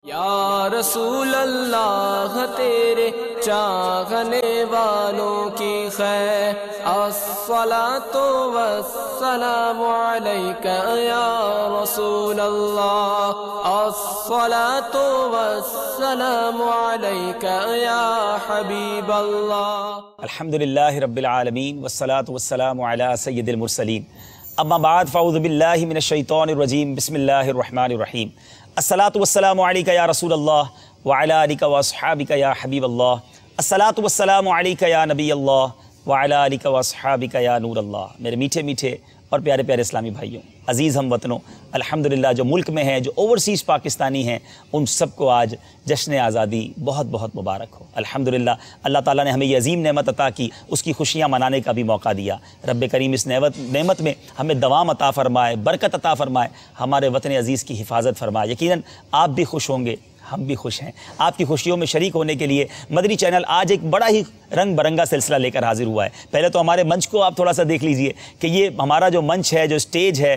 یا رسول اللہ تیرے چاہنے والوں کی خیر، الصلاۃ والسلام علیک یا رسول اللہ، الصلاۃ والسلام علیک یا حبیب اللہ۔ الحمدللہ رب العالمین والصلاة والسلام علی سید المرسلین، اما بعد فاعوذ باللہ من الشیطان الرجیم، بسم اللہ الرحمن الرحیم۔ الصلاۃ والسلام علیک یا رسول اللہ وعلی آلک واصحابک یا حبیب اللہ، الصلاۃ والسلام علیک یا نبی اللہ وعلی آلک واصحابک یا نور اللہ۔ میرے میٹھے میٹھے اور پیارے پیارے اسلامی بھائیوں، عزیز ہم وطنوں، الحمدللہ جو ملک میں ہیں، جو اوورسیز پاکستانی ہیں، ان سب کو آج جشن آزادی بہت بہت مبارک ہو۔ الحمدللہ اللہ تعالیٰ نے ہمیں یہ عظیم نعمت عطا کی، اس کی خوشیاں منانے کا بھی موقع دیا۔ رب کریم اس نعمت میں ہمیں دوام عطا فرمائے، برکت عطا فرمائے، ہمارے وطن عزیز کی حفاظت فرمائے۔ یقیناً آپ بھی خوش ہوں گے، ہم بھی خوش ہیں۔ آپ کی خوشیوں میں شریک ہونے کے لیے مدنی چینل آج ایک بڑا ہی رنگ برنگا سلسلہ لے کر حاضر ہوا ہے۔ پہلے تو ہمارے منچ کو آپ تھوڑا سا دیکھ لیجئے کہ یہ ہمارا جو منچ ہے، جو سٹیج ہے،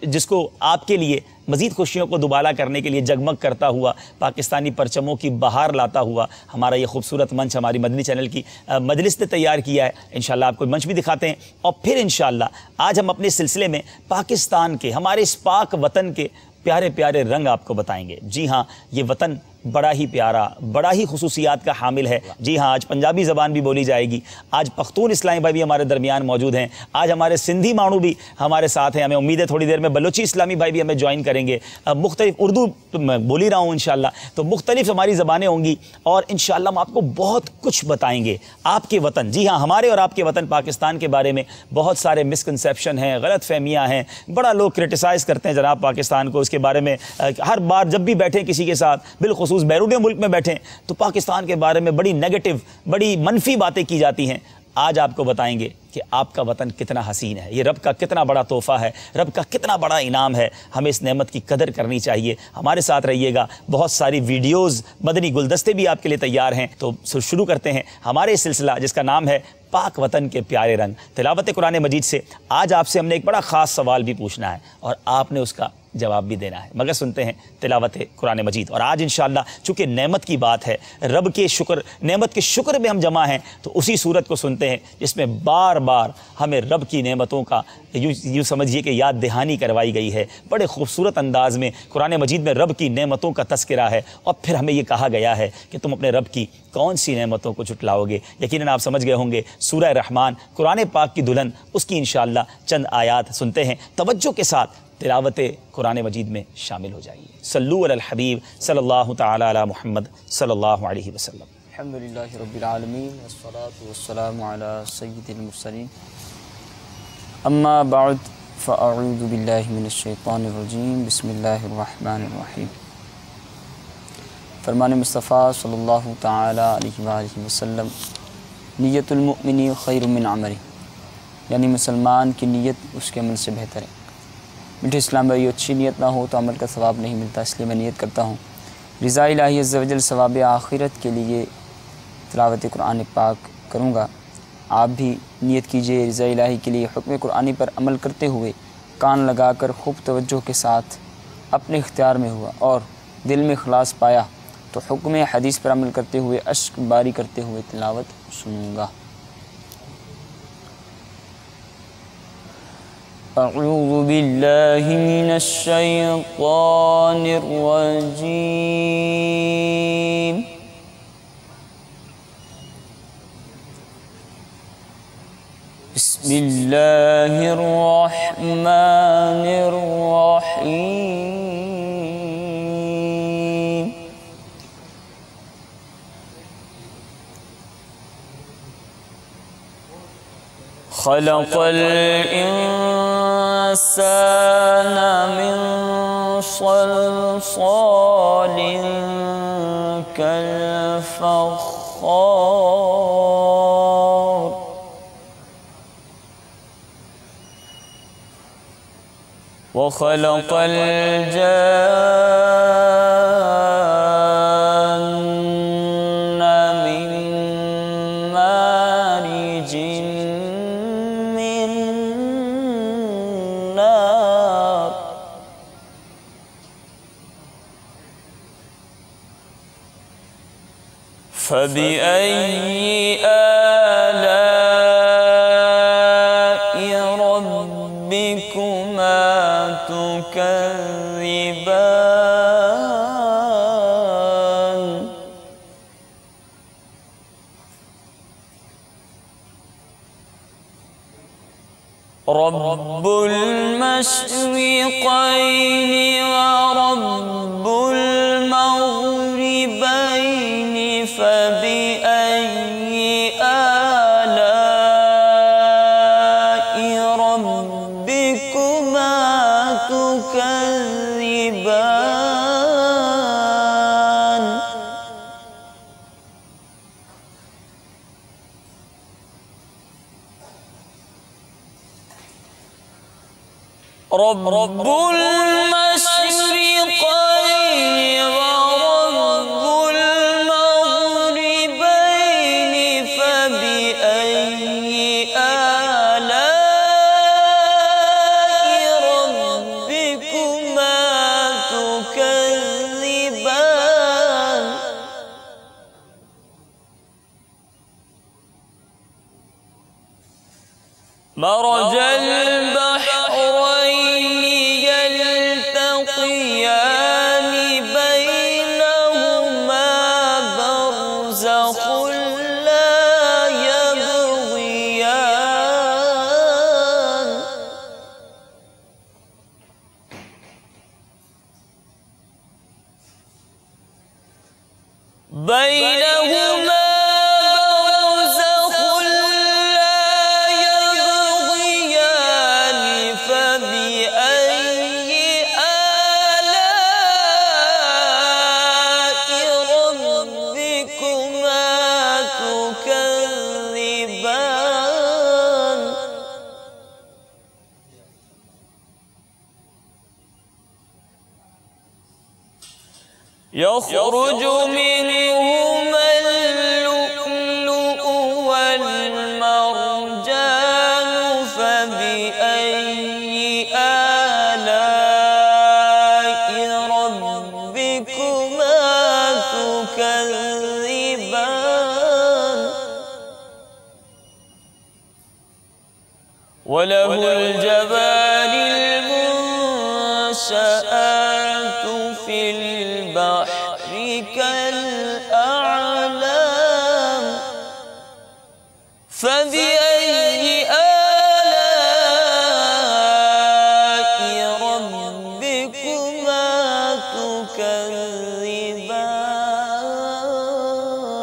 جس کو آپ کے لیے مزید خوشیوں کو دوبالا کرنے کے لیے جگمگ کرتا ہوا، پاکستانی پرچموں کی بہار لاتا ہوا ہمارا یہ خوبصورت منچ ہماری مدنی چینل کی مجلس نے تیار کیا ہے۔ انشاءاللہ آپ کو منچ بھی دکھاتے ہیں، اور پھر انشاءاللہ آج ہم اپنے سلسلے میں پاکستان کے، ہمارے اس پاک وطن کے پیارے پیارے رنگ آپ کو بتائیں گے۔ جی ہاں، یہ وطن بڑا ہی پیارا، بڑا ہی خصوصیات کا حامل ہے۔ جی ہاں، آج پنجابی زبان بھی بولی جائے گی، آج پختون اسلامی بھائی بھی ہمارے درمیان موجود ہیں، آج ہمارے سندھی مانو بھی ہمارے ساتھ ہیں۔ ہمیں امید ہے تھوڑی دیر میں بلوچی اسلامی بھائی بھی ہمیں جوائن کریں گے۔ مختلف اردو تو میں بول ہی رہا ہوں انشاءاللہ، تو مختلف ہماری زبانیں ہوں گی، اور انشاءاللہ ہم آپ کو بہت کچھ بتائیں گے آپ کے وطن، جی ہاں ہمارے اور آپ کے وطن پاکستان کے بارے میں بہت سارے مسکنسیپشن ہیں، غلط فہمیاں ہیں، بڑا لوگ کرٹیسائز کرتے ہیں جناب پاکستان کو، اس کے بارے میں ہر بار جب بھی بیٹھیں کسی کے ساتھ، بالخصوص بیرون ملک میں بیٹھیں، تو پاکستان کے بارے میں بڑی نیگیٹو، بڑی منفی باتیں کی جاتی ہیں۔ آج آپ کو بتائیں گے کہ آپ کا وطن کتنا حسین ہے، یہ رب کا کتنا بڑا تحفہ ہے، رب کا کتنا بڑا انعام ہے، ہمیں اس نعمت کی قدر کرنی چاہیے۔ ہمارے ساتھ رہیے گا، بہت ساری ویڈیوز، مدنی گلدستے بھی آپ کے لیے تیار ہیں۔ تو شروع کرتے ہیں ہمارے سلسلہ جس کا نام ہے پاک وطن کے پیارے رنگ، تلاوت قرآن مجید سے۔ آج آپ سے ہم نے ایک بڑا خاص سوال بھی پوچھنا ہے، اور آپ نے اس کا جواب بھی دینا ہے، مگر سنتے ہیں تلاوت قرآن مجید۔ اور آج انشاءاللہ چونکہ نعمت کی بات ہے، رب کے شکر، نعمت کے شکر میں ہم جمع ہیں، تو اسی صورت کو سنتے ہیں جس میں بار بار ہمیں رب کی نعمتوں کا یوں سمجھیے کہ یاد دہانی کروائی گئی ہے۔ بڑے خوبصورت انداز میں قرآن مجید میں رب کی نعمتوں کا تذکرہ ہے، اور پھر ہمیں یہ کہا گیا ہے کہ تم اپنے رب کی کون سی نعمتوں کو جھٹلاؤ گے۔ یقیناً آپ سمجھ گئے ہوں گے، سورہ رحمان، قرآن پاک کی دلہن، اس کی انشاءاللہ چند آیات سنتے ہیں، توجہ کے ساتھ تلاوت قرآن مجید میں شامل ہو جائیے۔ صلو علی الحبیب صلی اللہ تعالی علی محمد صلی اللہ علیہ وسلم۔ الحمدللہ رب العالمین والصلاة والسلام علی سید المرسلین، اما بعد فاعوذ باللہ من الشیطان الرجیم، بسم اللہ الرحمن الرحیم۔ فرمان مصطفیٰ صلی اللہ تعالی علیہ وآلہ وسلم، نیت المؤمن خیر من عملی، یعنی مسلمان کی نیت اس کے عمل سے بہتر ہے۔ میٹھے اسلام بھائی، اچھی نیت نہ ہو تو عمل کا ثواب نہیں ملتا، اس لیے میں نیت کرتا ہوں رضا الہی عز و جل، ثواب آخرت کے لیے تلاوت قرآن پاک کروں گا۔ آپ بھی نیت کیجئے رضا الہی کے لیے، حکم قرآنی پر عمل کرتے ہوئے کان لگا کر خوب توجہ کے ساتھ اپنے اختیار میں ہوا اور دل میں اخلاص پایا تو حکم حدیث پر عمل کرتے ہوئے اشک باری کرتے ہوئے تلاوت سنوں گا۔ اعوذ باللہ من الشیطان الرجیم، بسم اللہ الرحمن الرحیم۔ خلق الانسان من صلصال كالفخار، وخلق الجان من مارج من نار، فبأي آلاء ربكما تكذبان رب المشرقين ورب المغربين فبأي آلاء ربكما تكذبان رب المشرقين ورب المغربين فبأي آلاء ربكما تكذبان مرج البحرين يلتقيان بينهما برزخ لا يبغيان بينهما برزخ لا يبغيان فبأي آلاء ربكما تكذبان يخرج منهما اللؤلؤ والمرجان فبأي آلاء ربكما تكذبان وله الجبال المنشآت في البحر كالأعلام فبأي آلاء ربكما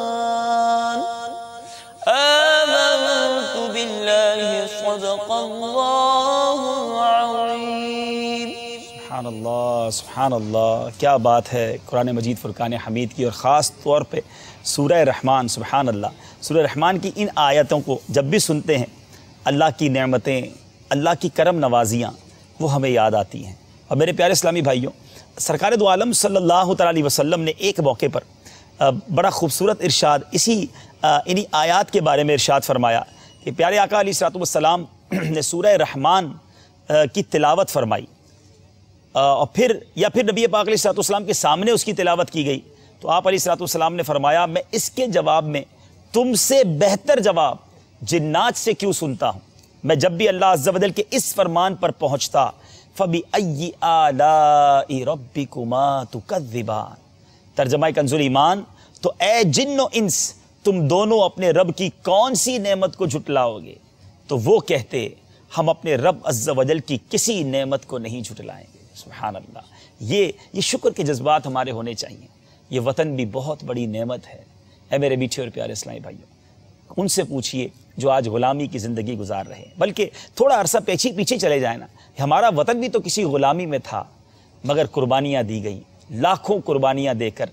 تكذبان آمنت بالله صدق الله العظيم سبحان اللہ، کیا بات ہے قرآن مجید فرقان حمید کی، اور خاص طور پہ سورہ رحمان. سبحان اللہ، سورہ رحمان کی ان آیتوں کو جب بھی سنتے ہیں اللہ کی نعمتیں، اللہ کی کرم نوازیاں وہ ہمیں یاد آتی ہیں. اور میرے پیارے اسلامی بھائیوں، سرکار دو عالم صلی اللہ تعالیٰ علیہ وسلم نے ایک موقع پر بڑا خوبصورت ارشاد انہی آیات کے بارے میں ارشاد فرمایا کہ پیارے آقا علیہ السلام نے سورہ رحمان کی تلاوت فرمائی، اور پھر نبی پاک علیہ السلام کے سامنے اس کی تلاوت کی گئی تو آپ علیہ السلام نے فرمایا میں اس کے جواب میں تم سے بہتر جواب جنات سے کیوں سنتا ہوں. میں جب بھی اللہ عز و جل کے اس فرمان پر پہنچتا فَبِأَيِّ آلَاءِ رَبِّكُمَا تُكَذِّبَانِ، ترجمہ کنز ایمان، تو اے جن و انس تم دونوں اپنے رب کی کون سی نعمت کو جھٹلاؤ گے؟ تو وہ کہتے ہم اپنے رب عز و جل کی کسی نعمت کو نہیں جھٹلائیں گے. سبحان اللہ، یہ شکر کے جذبات ہمارے ہونے چاہیے. یہ وطن بھی بہت بڑی نعمت ہے. اے میرے میٹھے اور پیارے اسلامی بھائیوں، ان سے پوچھئے جو آج غلامی کی زندگی گزار رہے ہیں، بلکہ تھوڑا عرصہ پیچھے چلے جائیں نا، ہمارا وطن بھی تو کسی غلامی میں تھا، مگر قربانیاں دی گئیں، لاکھوں قربانیاں دے کر،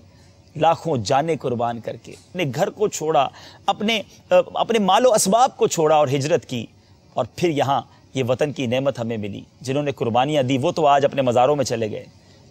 لاکھوں جانیں قربان کر کے، اپنے گھر کو چھوڑا، اپنے مال و اسباب کو چھوڑا اور ہجرت کی، اور پھر یہاں یہ وطن کی نعمت ہمیں ملی. جنہوں نے قربانیاں دی وہ تو آج اپنے مزاروں میں چلے گئے،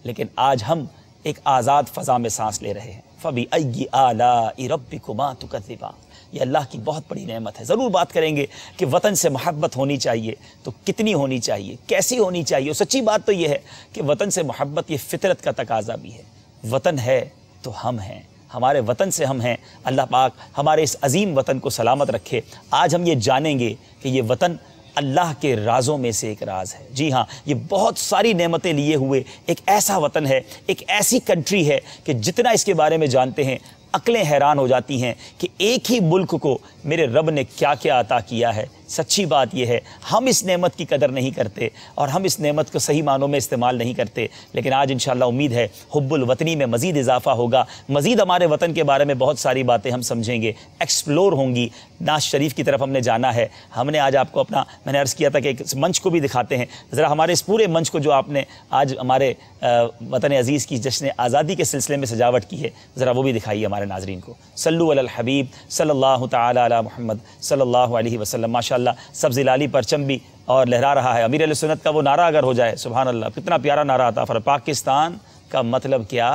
لیکن آج ہم ایک آزاد فضا میں سانس لے رہے ہیں. فَبِأَيِّ آلَاءِ رَبِّكُمَا تُكَذِّبَانِ، یہ اللہ کی بہت بڑی نعمت ہے. ضرور بات کریں گے کہ وطن سے محبت ہونی چاہیے تو کتنی ہونی چاہیے، کیسی ہونی چاہیے. اور سچی بات تو یہ ہے کہ وطن سے محبت یہ فطرت کا تقاضا بھی ہے. وطن ہے تو ہم ہیں، ہمارے وطن سے ہم ہیں۔ اللہ پاک ہمارے اس عظیم وطن کو سلامت رکھے۔ آج ہم یہ جانیں گے کہ یہ وطن اللہ کے رازوں میں سے ایک راز ہے۔ جی ہاں، یہ بہت ساری نعمتیں لیے ہوئے ایک ایسا وطن ہے، ایک ایسی کنٹری ہے کہ جتنا اس کے بارے میں جانتے ہیں عقلیں حیران ہو جاتی ہیں کہ ایک ہی ملک کو میرے رب نے کیا کیا عطا کیا ہے۔ سچی بات یہ ہے ہم اس نعمت کی قدر نہیں کرتے اور ہم اس نعمت کو صحیح معنوں میں استعمال نہیں کرتے، لیکن آج انشاءاللہ امید ہے حب الوطنی میں مزید اضافہ ہوگا، مزید ہمارے وطن کے بارے میں بہت ساری باتیں ہم سمجھیں گے، ایکسپلور ہوں گی۔ ناز شریف کی طرف ہم نے جانا ہے۔ ہم نے آج آپ کو اپنا، میں نے عرض کیا تھا کہ ایک منچ کو بھی دکھاتے ہیں، ذرا ہمارے اس پورے منچ کو جو آپ نے آج ہمارے وطن عزیز کی جشن آزادی کے سلسلے میں سجاوٹ کی ہے، ذرا وہ بھی دکھائیے ہمارے ناظرین کو۔ صلو علی الحبیب صلی اللہ تعالی علی محمد صلی اللہ علیہ وسلم۔ ماشاءاللہ سبز لالی پرچم بھی اور لہرا رہا ہے۔ امیر علیہ سنت کا وہ نعرہ اگر ہو جائے، سبحان اللہ، کتنا پیارا نعرہ آتا ہے۔ پاکستان کا مطلب کیا؟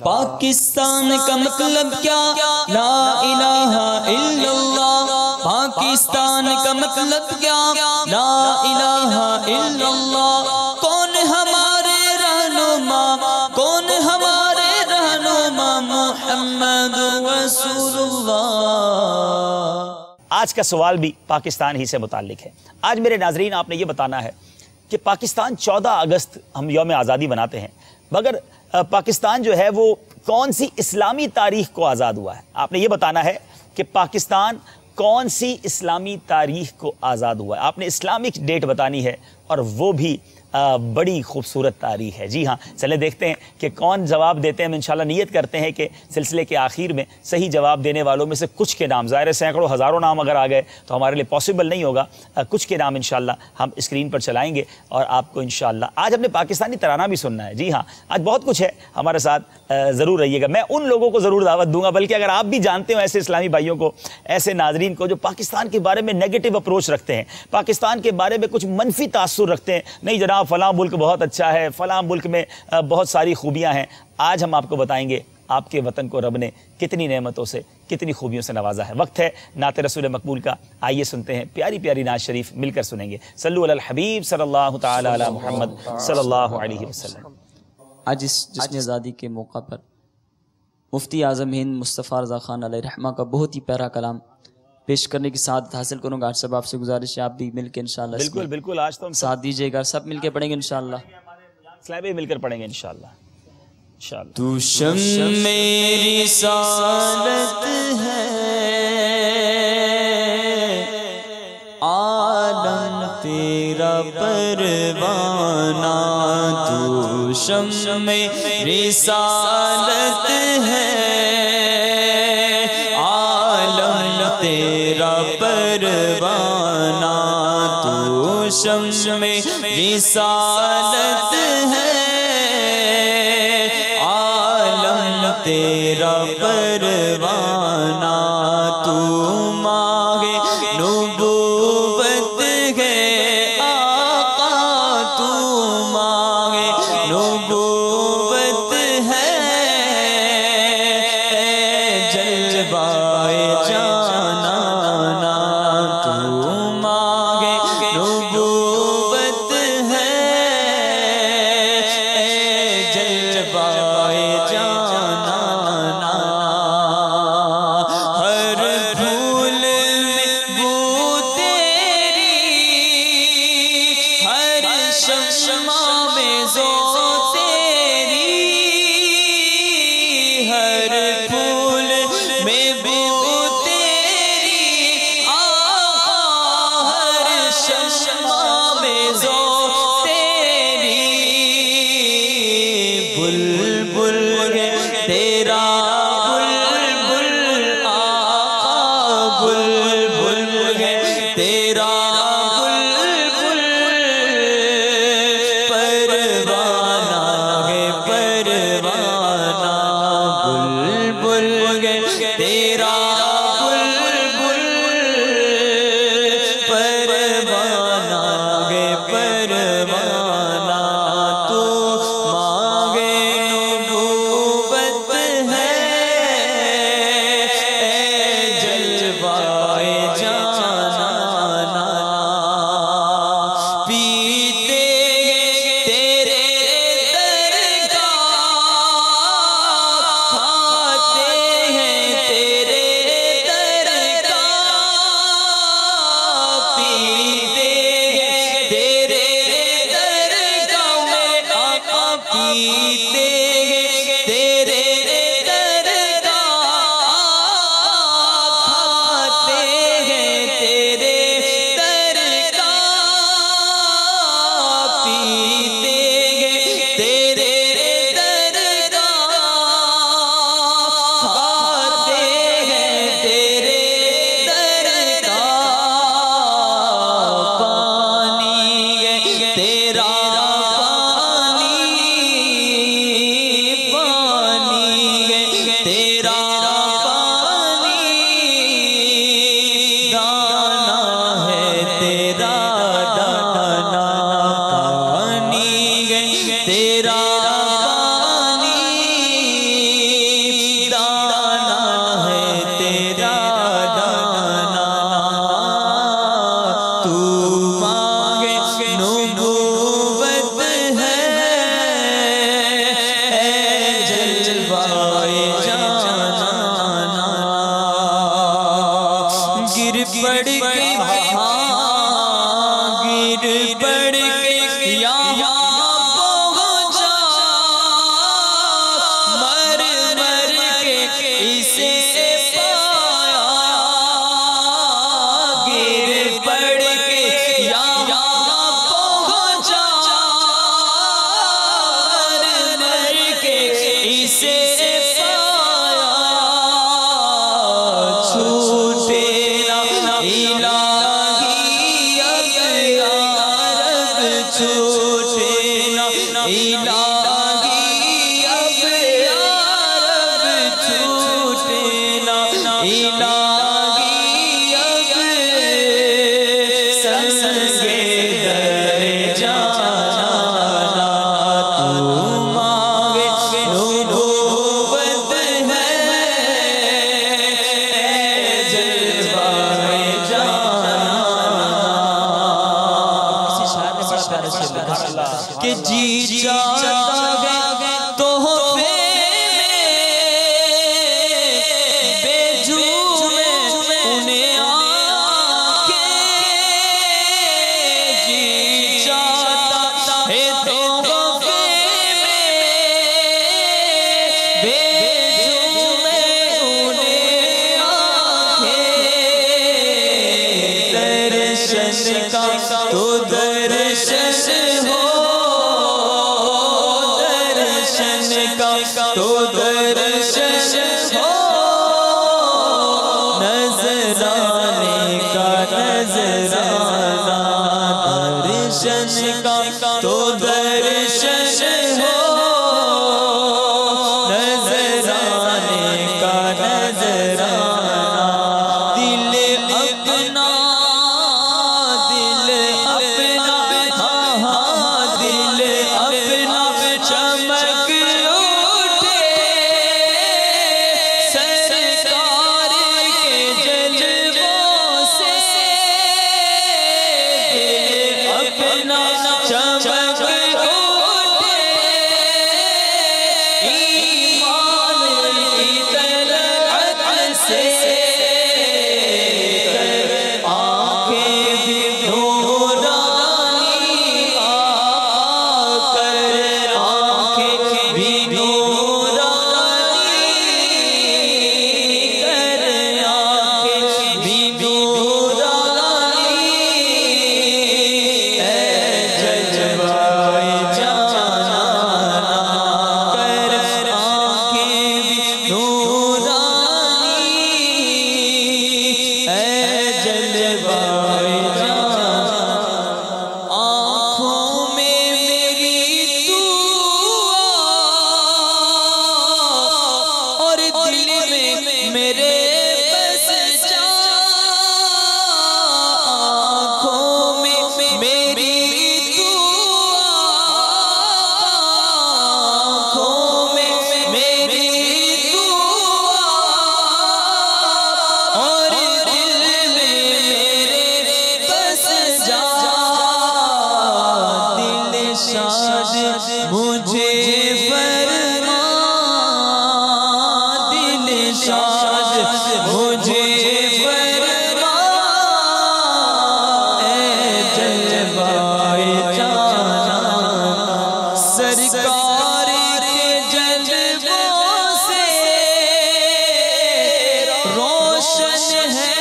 پاکستان کا مطلب کیا؟ لا الہ الا اللہ۔ پاکستان کا مطلب کیا؟ لا الہ الا اللہ۔ کون ہمارے رہنما، کون ہمارے رہنما؟ محمد رسول اللہ۔ آج کا سوال بھی پاکستان ہی سے متعلق ہے۔ آج میرے ناظرین آپ نے یہ بتانا ہے کہ پاکستان 14 اگست ہم یوم آزادی مناتے ہیں، مگر پاکستان جو ہے وہ کون سی اسلامی تاریخ کو آزاد ہوا ہے؟ آپ نے یہ بتانا ہے کہ پاکستان کون سی اسلامی تاریخ کو آزاد ہوا ہے۔ آپ نے اسلامک ڈیٹ بتانی ہے اور وہ بھی بڑی خوبصورت تاریخ ہے۔ جی ہاں، چلیں دیکھتے ہیں کہ کون جواب دیتے ہیں۔ ہم انشاءاللہ نیت کرتے ہیں کہ سلسلے کے آخر میں صحیح جواب دینے والوں میں سے کچھ کے نام، ظاہر ہے سینکڑوں ہزاروں نام اگر آ گئے تو ہمارے لیے پاسبل نہیں ہوگا، کچھ کے نام انشاءاللہ ہم اسکرین پر چلائیں گے اور آپ کو انشاءاللہ آج ہم نے پاکستانی ترانہ بھی سننا ہے۔ جی ہاں، آج بہت کچھ ہے، ہمارے ساتھ ضرور رہیے گا۔ میں ان لوگوں کو ضرور دعوت دوں گا، بلکہ اگر آپ بھی جانتے ہو ایسے اسلامی بھائیوں کو، ایسے ناظرین کو جو پاکستان کے بارے میں نیگیٹو اپروچ رکھتے ہیں، پاکستان کے بارے میں کچھ منفی تاثر رکھتے ہیں، نہیں جناب فلاں ملک بہت اچھا ہے، فلاں ملک میں بہت ساری خوبیاں ہیں، آج ہم آپ کو بتائیں گے آپ کے وطن کو رب نے کتنی نعمتوں سے، کتنی خوبیوں سے نوازا ہے۔ وقت ہے نعت رسول مقبول کا، آئیے سنتے ہیں پیاری پیاری نعت شریف، مل کر سنیں گے۔ صلو علی الحبیب صلی اللہ تعالی علی محمد صلی اللہ علیہ وسلم۔ آج اس جشن آزادی کے موقع پر مفتی اعظم ہند مصطفیٰ رضا خان علیہ رحمہ کا بہت ہی پیارا کلام پیش کرنے کی سعادت حاصل کروں گا۔ آج سب آپ سے گزارش ہے آپ بھی مل کے انشاءاللہ بالکل بالکل، آج تو ہم ساتھ دیجیے گا، سب مل کے پڑھیں گے انشاءاللہ۔ اسلامی مل کر پڑھیں گے انشاءاللہ۔ تو شمع رسالت ہے، عالم تیرا پروانہ، تو شمع رسالت ہے، عالم تیرا پروانہ، تو شمع رسالت ہے، تیرا پروانہ، تو ماہ نبوت ہے آقا، تو ماہ نبوت ہے، جلوہ جانانا، تو ماہ نبوت ہے، گر پڑ کے گر پڑ کے یہاں پہنچا مر مر کے اسے پایا گر پڑ کے یہاں پہنچا مر مر کے اسے کہ جی چاہتا ہے تحفے میں بے جھوم انہیں آنکھیں جی چاہتا ہے تحفے میں بے جھوم انہیں آنکھیں درشن کا تو درشن ہو تو درشن ہو نظرانے کا نظرانہ درشن کا تو درشن ہو نظرانے کا نظرانہ دل اپنا ہاں دل اپنا چمک مجھے فرما دل شاد مجھے فرما اے جلوائے جانا سرکار کے جلووں سے روشن ہے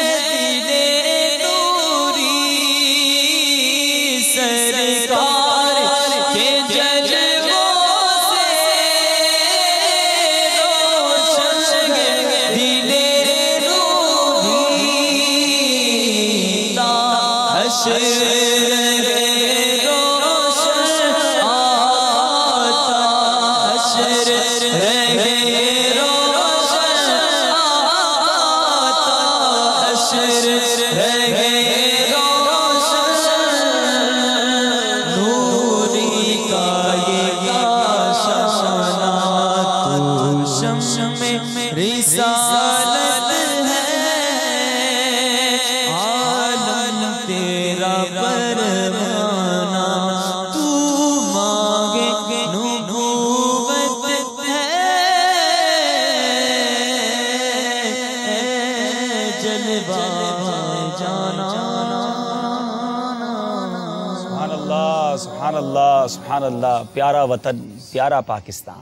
دل نوری سرکار کے رسالت ہے عالم تیرا پر سبحان اللہ سبحان اللہ، پیارا وطن، پیارا پاکستان،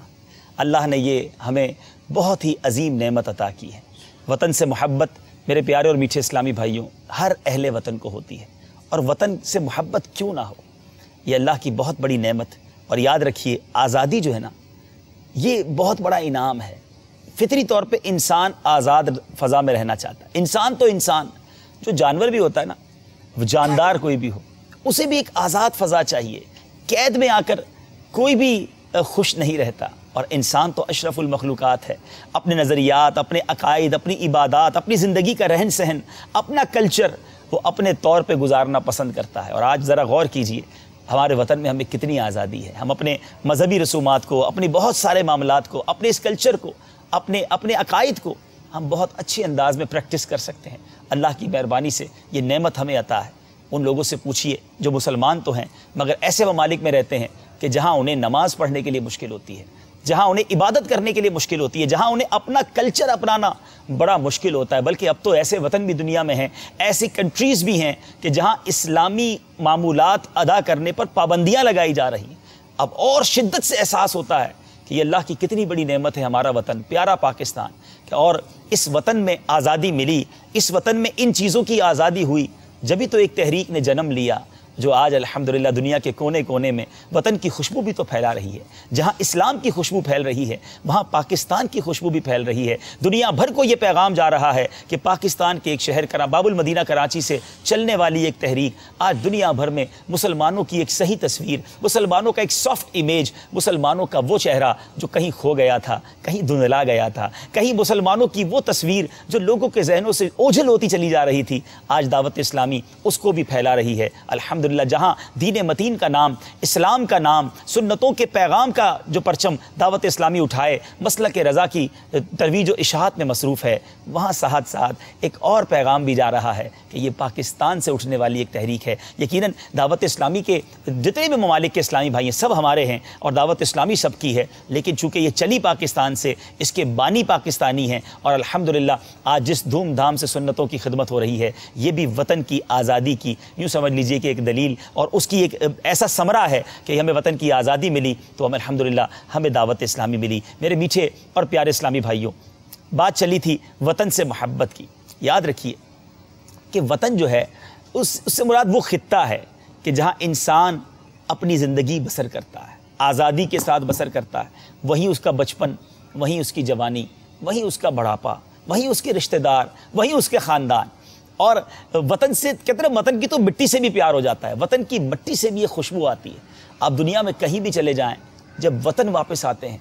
اللہ نے یہ ہمیں بہت ہی عظیم نعمت عطا کی ہے۔ وطن سے محبت میرے پیارے اور میٹھے اسلامی بھائیوں ہر اہل وطن کو ہوتی ہے، اور وطن سے محبت کیوں نہ ہو، یہ اللہ کی بہت بڑی نعمت۔ اور یاد رکھیے آزادی جو ہے نا، یہ بہت بڑا انعام ہے۔ فطری طور پہ انسان آزاد فضا میں رہنا چاہتا ہے، انسان تو انسان، جو جانور بھی ہوتا ہے نا، وہ جاندار کوئی بھی ہو، اسے بھی ایک آزاد فضا چاہیے۔ قید میں آ کر کوئی بھی خوش نہیں رہتا، اور انسان تو اشرف المخلوقات ہے۔ اپنے نظریات، اپنے عقائد، اپنی عبادات، اپنی زندگی کا رہن سہن، اپنا کلچر وہ اپنے طور پہ گزارنا پسند کرتا ہے۔ اور آج ذرا غور کیجئے ہمارے وطن میں ہمیں کتنی آزادی ہے۔ ہم اپنے مذہبی رسومات کو، اپنی بہت سارے معاملات کو، اپنے اس کلچر کو، اپنے عقائد کو ہم بہت اچھے انداز میں پریکٹس کر سکتے ہیں۔ اللہ کی مہربانی سے یہ نعمت ہمیں عطا ہے۔ ان لوگوں سے پوچھئے جو مسلمان تو ہیں مگر ایسے ممالک میں رہتے ہیں کہ جہاں انہیں نماز پڑھنے کے لیے مشکل ہوتی ہے، جہاں انہیں عبادت کرنے کے لیے مشکل ہوتی ہے، جہاں انہیں اپنا کلچر اپنانا بڑا مشکل ہوتا ہے۔ بلکہ اب تو ایسے وطن بھی دنیا میں ہیں، ایسی کنٹریز بھی ہیں کہ جہاں اسلامی معمولات ادا کرنے پر پابندیاں لگائی جا رہی ہیں۔ اب اور شدت سے احساس ہوتا ہے کہ یہ اللہ کی کتنی بڑی نعمت ہے ہمارا وطن، پیارا پاکستان، کہ اور اس وطن میں آزادی ملی، اس وطن میں ان چیزوں کی آزادی ہوئی، جبھی تو ایک تحریک نے جنم لیا جو آج الحمدللہ دنیا کے کونے کونے میں وطن کی خوشبو بھی تو پھیلا رہی ہے۔ جہاں اسلام کی خوشبو پھیل رہی ہے وہاں پاکستان کی خوشبو بھی پھیل رہی ہے۔ دنیا بھر کو یہ پیغام جا رہا ہے کہ پاکستان کے ایک شہر باب المدینہ کراچی سے چلنے والی ایک تحریک آج دنیا بھر میں مسلمانوں کی ایک صحیح تصویر، مسلمانوں کا ایک سافٹ امیج، مسلمانوں کا وہ چہرہ جو کہیں کھو گیا تھا، کہیں دھندلا گیا تھا، کہیں مسلمانوں کی وہ تصویر جو لوگوں کے ذہنوں سے اوجھل ہوتی چلی جا رہی تھی، آج دعوت اسلامی اس کو بھی پھیلا رہی ہے الحمدللہ۔ جہاں دین متین کا نام، اسلام کا نام، سنتوں کے پیغام کا جو پرچم دعوت اسلامی اٹھائے، مسلک رضا کی ترویج و اشاعت میں مصروف ہے، وہاں ساتھ ساتھ ایک اور پیغام بھی جا رہا ہے کہ یہ پاکستان سے اٹھنے والی ایک تحریک ہے۔ یقیناً دعوت اسلامی کے جتنے بھی ممالک کے اسلامی بھائی ہیں سب ہمارے ہیں، اور دعوت اسلامی سب کی ہے، لیکن چونکہ یہ چلی پاکستان سے، اس کے بانی پاکستانی ہیں، اور الحمدللہ آج جس دھوم دھام سے سنتوں کی خدمت ہو رہی ہے یہ بھی وطن کی آزادی کی یوں سمجھ لیجئے کہ ایک دلیل اور اس کی ایک ایسا ثمرہ ہے کہ ہمیں وطن کی آزادی ملی تو ہمیں الحمدللہ ہمیں دعوت اسلامی ملی۔ میرے میٹھے اور پیارے اسلامی بھائیوں، بات چلی تھی وطن سے محبت کی۔ یاد رکھیے کہ وطن جو ہے اس سے مراد وہ خطہ ہے کہ جہاں انسان اپنی زندگی بسر کرتا ہے، آزادی کے ساتھ بسر کرتا ہے، وہیں اس کا بچپن، وہیں اس کی جوانی، وہیں اس کا بڑھاپا، وہیں اس کے رشتہ دار، وہیں اس کے خاندان۔ اور وطن سے کہتے ہیں وطن کی تو مٹی سے بھی پیار ہو جاتا ہے، وطن کی مٹی سے بھی ایک خوشبو آتی ہے۔ آپ دنیا میں کہیں بھی چلے جائیں، جب وطن واپس آتے ہیں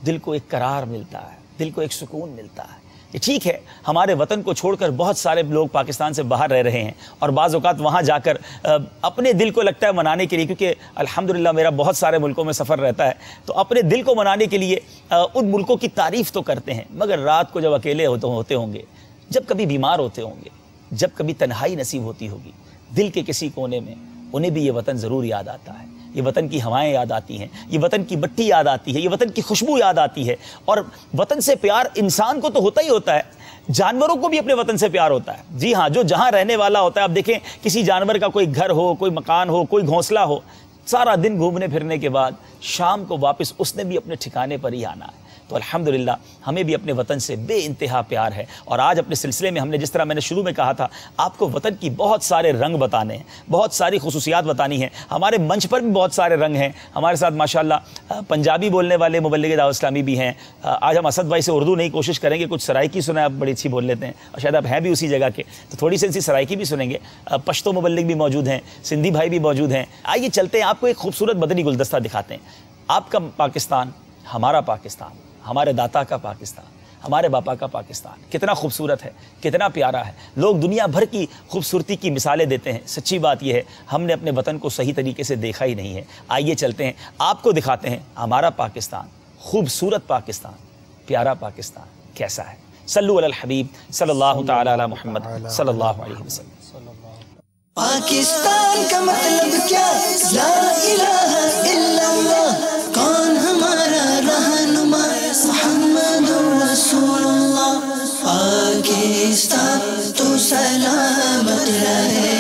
دل کو ایک قرار ملتا ہے، دل کو ایک سکون ملتا ہے۔ یہ ٹھیک ہے ہمارے وطن کو چھوڑ کر بہت سارے لوگ پاکستان سے باہر رہ رہے ہیں، اور بعض اوقات وہاں جا کر اپنے دل کو لگتا ہے منانے کے لیے، کیونکہ الحمدللہ میرا بہت سارے ملکوں میں سفر رہتا ہے، تو اپنے دل کو منانے کے لیے ان ملکوں کی تعریف تو کرتے ہیں، مگر رات کو جب اکیلے ہوتے ہوں گے، جب کبھی بیمار ہوتے ہوں گے، جب کبھی تنہائی نصیب ہوتی ہوگی، دل کے کسی کونے میں انہیں بھی یہ وطن ضرور یاد آتا ہے، یہ وطن کی ہوائیں یاد آتی ہیں، یہ وطن کی مٹی یاد آتی ہے، یہ وطن کی خوشبو یاد آتی ہے۔ اور وطن سے پیار انسان کو تو ہوتا ہی ہوتا ہے، جانوروں کو بھی اپنے وطن سے پیار ہوتا ہے۔ جی ہاں، جو جہاں رہنے والا ہوتا ہے، اب دیکھیں کسی جانور کا کوئی گھر ہو، کوئی مکان ہو، کوئی گھونسلہ ہو، سارا دن گھومنے پھرنے کے بعد شام کو واپس اس نے بھی اپنے ٹھکانے پر ہی آنا ہے۔ تو الحمدللہ ہمیں بھی اپنے وطن سے بے انتہا پیار ہے، اور آج اپنے سلسلے میں ہم نے جس طرح میں نے شروع میں کہا تھا آپ کو وطن کی بہت سارے رنگ بتانے ہیں، بہت ساری خصوصیات بتانی ہیں۔ ہمارے منچ پر بھی بہت سارے رنگ ہیں، ہمارے ساتھ ماشاءاللہ پنجابی بولنے والے مبلغ دعوت اسلامی بھی ہیں۔ آج ہم اسد بھائی سے اردو نہیں کوشش کریں گے، کچھ سرائکی سنیں، آپ بڑی اچھی بول لیتے ہیں اور شاید آپ ہیں بھی اسی جگہ کے، تو تھوڑی سی سرائکی بھی سنیں گے۔ پشتو مبلغ بھی موجود ہیں، سندھی بھائی بھی موجود ہیں۔ آئیے چلتے ہیں، آپ کو ایک خوبصورت مدنی گلدستہ دکھاتے ہیں۔ آپ کا پاکستان، ہمارا پاکستان، ہمارے داتا کا پاکستان، ہمارے باپا کا پاکستان کتنا خوبصورت ہے، کتنا پیارا ہے۔ لوگ دنیا بھر کی خوبصورتی کی مثالیں دیتے ہیں، سچی بات یہ ہے ہم نے اپنے وطن کو صحیح طریقے سے دیکھا ہی نہیں ہے۔ آئیے چلتے ہیں، آپ کو دکھاتے ہیں ہمارا پاکستان، خوبصورت پاکستان، پیارا پاکستان کیسا ہے۔ صلو علی الحبیب صلی اللہ تعالی علی محمد صلی اللہ علیہ وسلم۔ پاکستان کا مطلب کیا؟ لا الہ الا اللہ۔ کون ہمارا رہنما؟ محمد رسول اللہ۔ پاکستان تو سلامت رہے،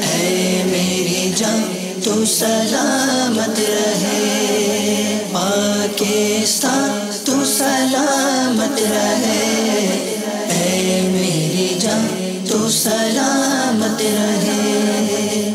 ہے میری جان تو تو سلامت رہے، پاکستان تو سلامت رہے، اے میری جان تو سلامت رہے۔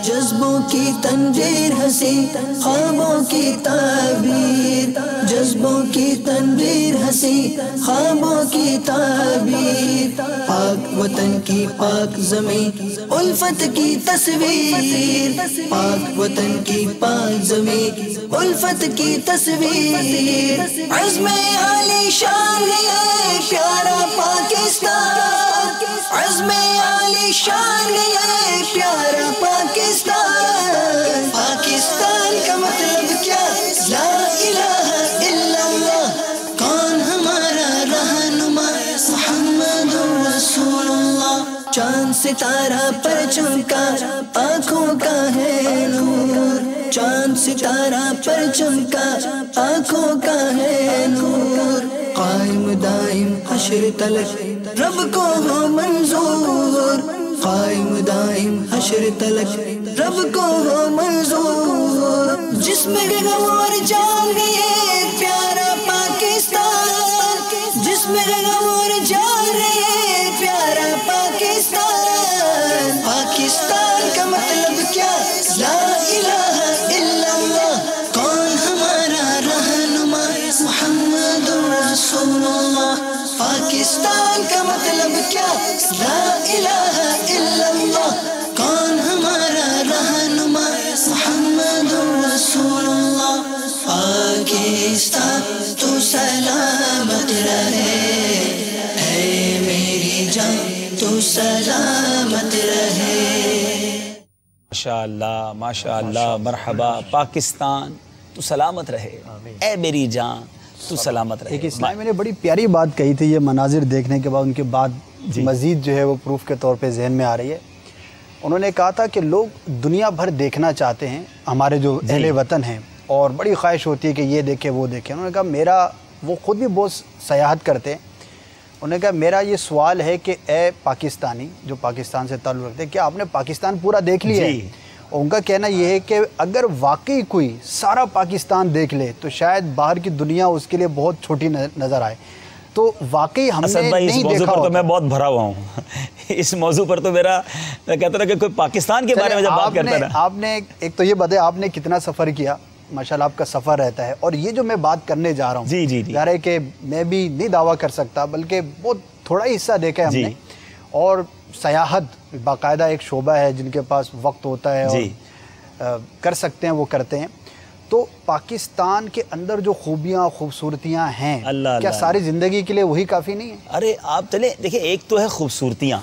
جذبوں کی تنویر ہنسی، خوابوں کی تعبیر، جذبوں کی تنویر ہنسی، خوابوں کی تعبیر، پاک وطن کی پاک زمین، الفت کی تصویر، پاک وطن کی پاک زمین، الفت کی تصویر، عزم عالی شان ہے پیارا پاکستان، عزم عالی شان ہے پیارا پاکستان، پاکستان کا مطلب کیا؟ لا الہ الا اللہ، کون ہمارا رہنما؟ محمد رسول اللہ۔ چاند ستارہ پر چمکا، آنکھوں کا ہے نور، چاند ستارہ پر چمکا، آنکھوں کا ہے نور، قائم دائم حشر تلک رب کو ہو منظور، قائم دائم حشر تلک رب کو ہو منظور، جس میں غم اور جان ہے پیارا پاکستان، جس میں غم اور جان ہے پیارا پاکستان، پاکستان کا مطلب کیا؟ لا الہ الا اللہ، کون ہمارا رہنما؟ محمد رسول اللہ۔ پاکستان کا مطلب کیا؟ لا الہ الا اللہ، کون ہمارا رہنما؟ محمد رسول اللہ۔ پاکستان تو سلامت رہے، اے میری جان تو سلامت رہے۔ ماشاءاللہ ماشاءاللہ، مرحبا، پاکستان تو سلامت رہے، اے میری جان تو سلامت رہے۔ ایک اسلامی نے بڑی پیاری بات کہی تھی، یہ مناظر دیکھنے کے بعد ان کے بعد مزید جو ہے وہ پروف کے طور پہ ذہن میں آ رہی ہے۔ انہوں نے کہا تھا کہ لوگ دنیا بھر دیکھنا چاہتے ہیں، ہمارے جو اہل وطن ہیں، اور بڑی خواہش ہوتی ہے کہ یہ دیکھیں وہ دیکھیں۔ انہوں نے کہا میرا، وہ خود بھی بہت سیاحت کرتے ہیں، انہوں نے کہا میرا یہ سوال ہے کہ اے پاکستانی جو پاکستان سے تعلق رکھتے ہیں، کیا آپ نے پاکستان پورا دیکھ لیا ہے؟ اور ان کا کہنا یہ ہے کہ اگر واقعی کوئی سارا پاکستان دیکھ لے تو شاید باہر کی دنیا اس کے لیے بہت چھوٹی نظر آئے۔ تو واقعی ہم نے نہیں دیکھا موضوع پر تو میں بہت بھرا ہوا ہوں اس موضوع پر تو میرا، میں کہتا رہا کہ کوئی پاکستان کے بارے میں جب بات کرتا رہا۔ آپ نے ایک تو یہ بتایا آپ نے کتنا سفر کیا، ماشاءاللہ آپ کا سفر رہتا ہے، اور یہ جو میں بات کرنے جا رہا ہوں، جی ظاہر ہے کہ میں بھی نہیں دعویٰ کر سکتا، بلکہ بہت تھوڑا ہی حصہ دیکھا ہے ہم نے، اور سیاحت باقاعدہ ایک شعبہ ہے جن کے پاس وقت ہوتا ہے اور کر سکتے ہیں وہ کرتے ہیں۔ تو پاکستان کے اندر جو خوبیاں خوبصورتیاں ہیں، کیا ساری زندگی کے لیے وہی کافی نہیں ہے؟ ارے آپ چلیں دیکھیں، ایک تو ہے خوبصورتیاں،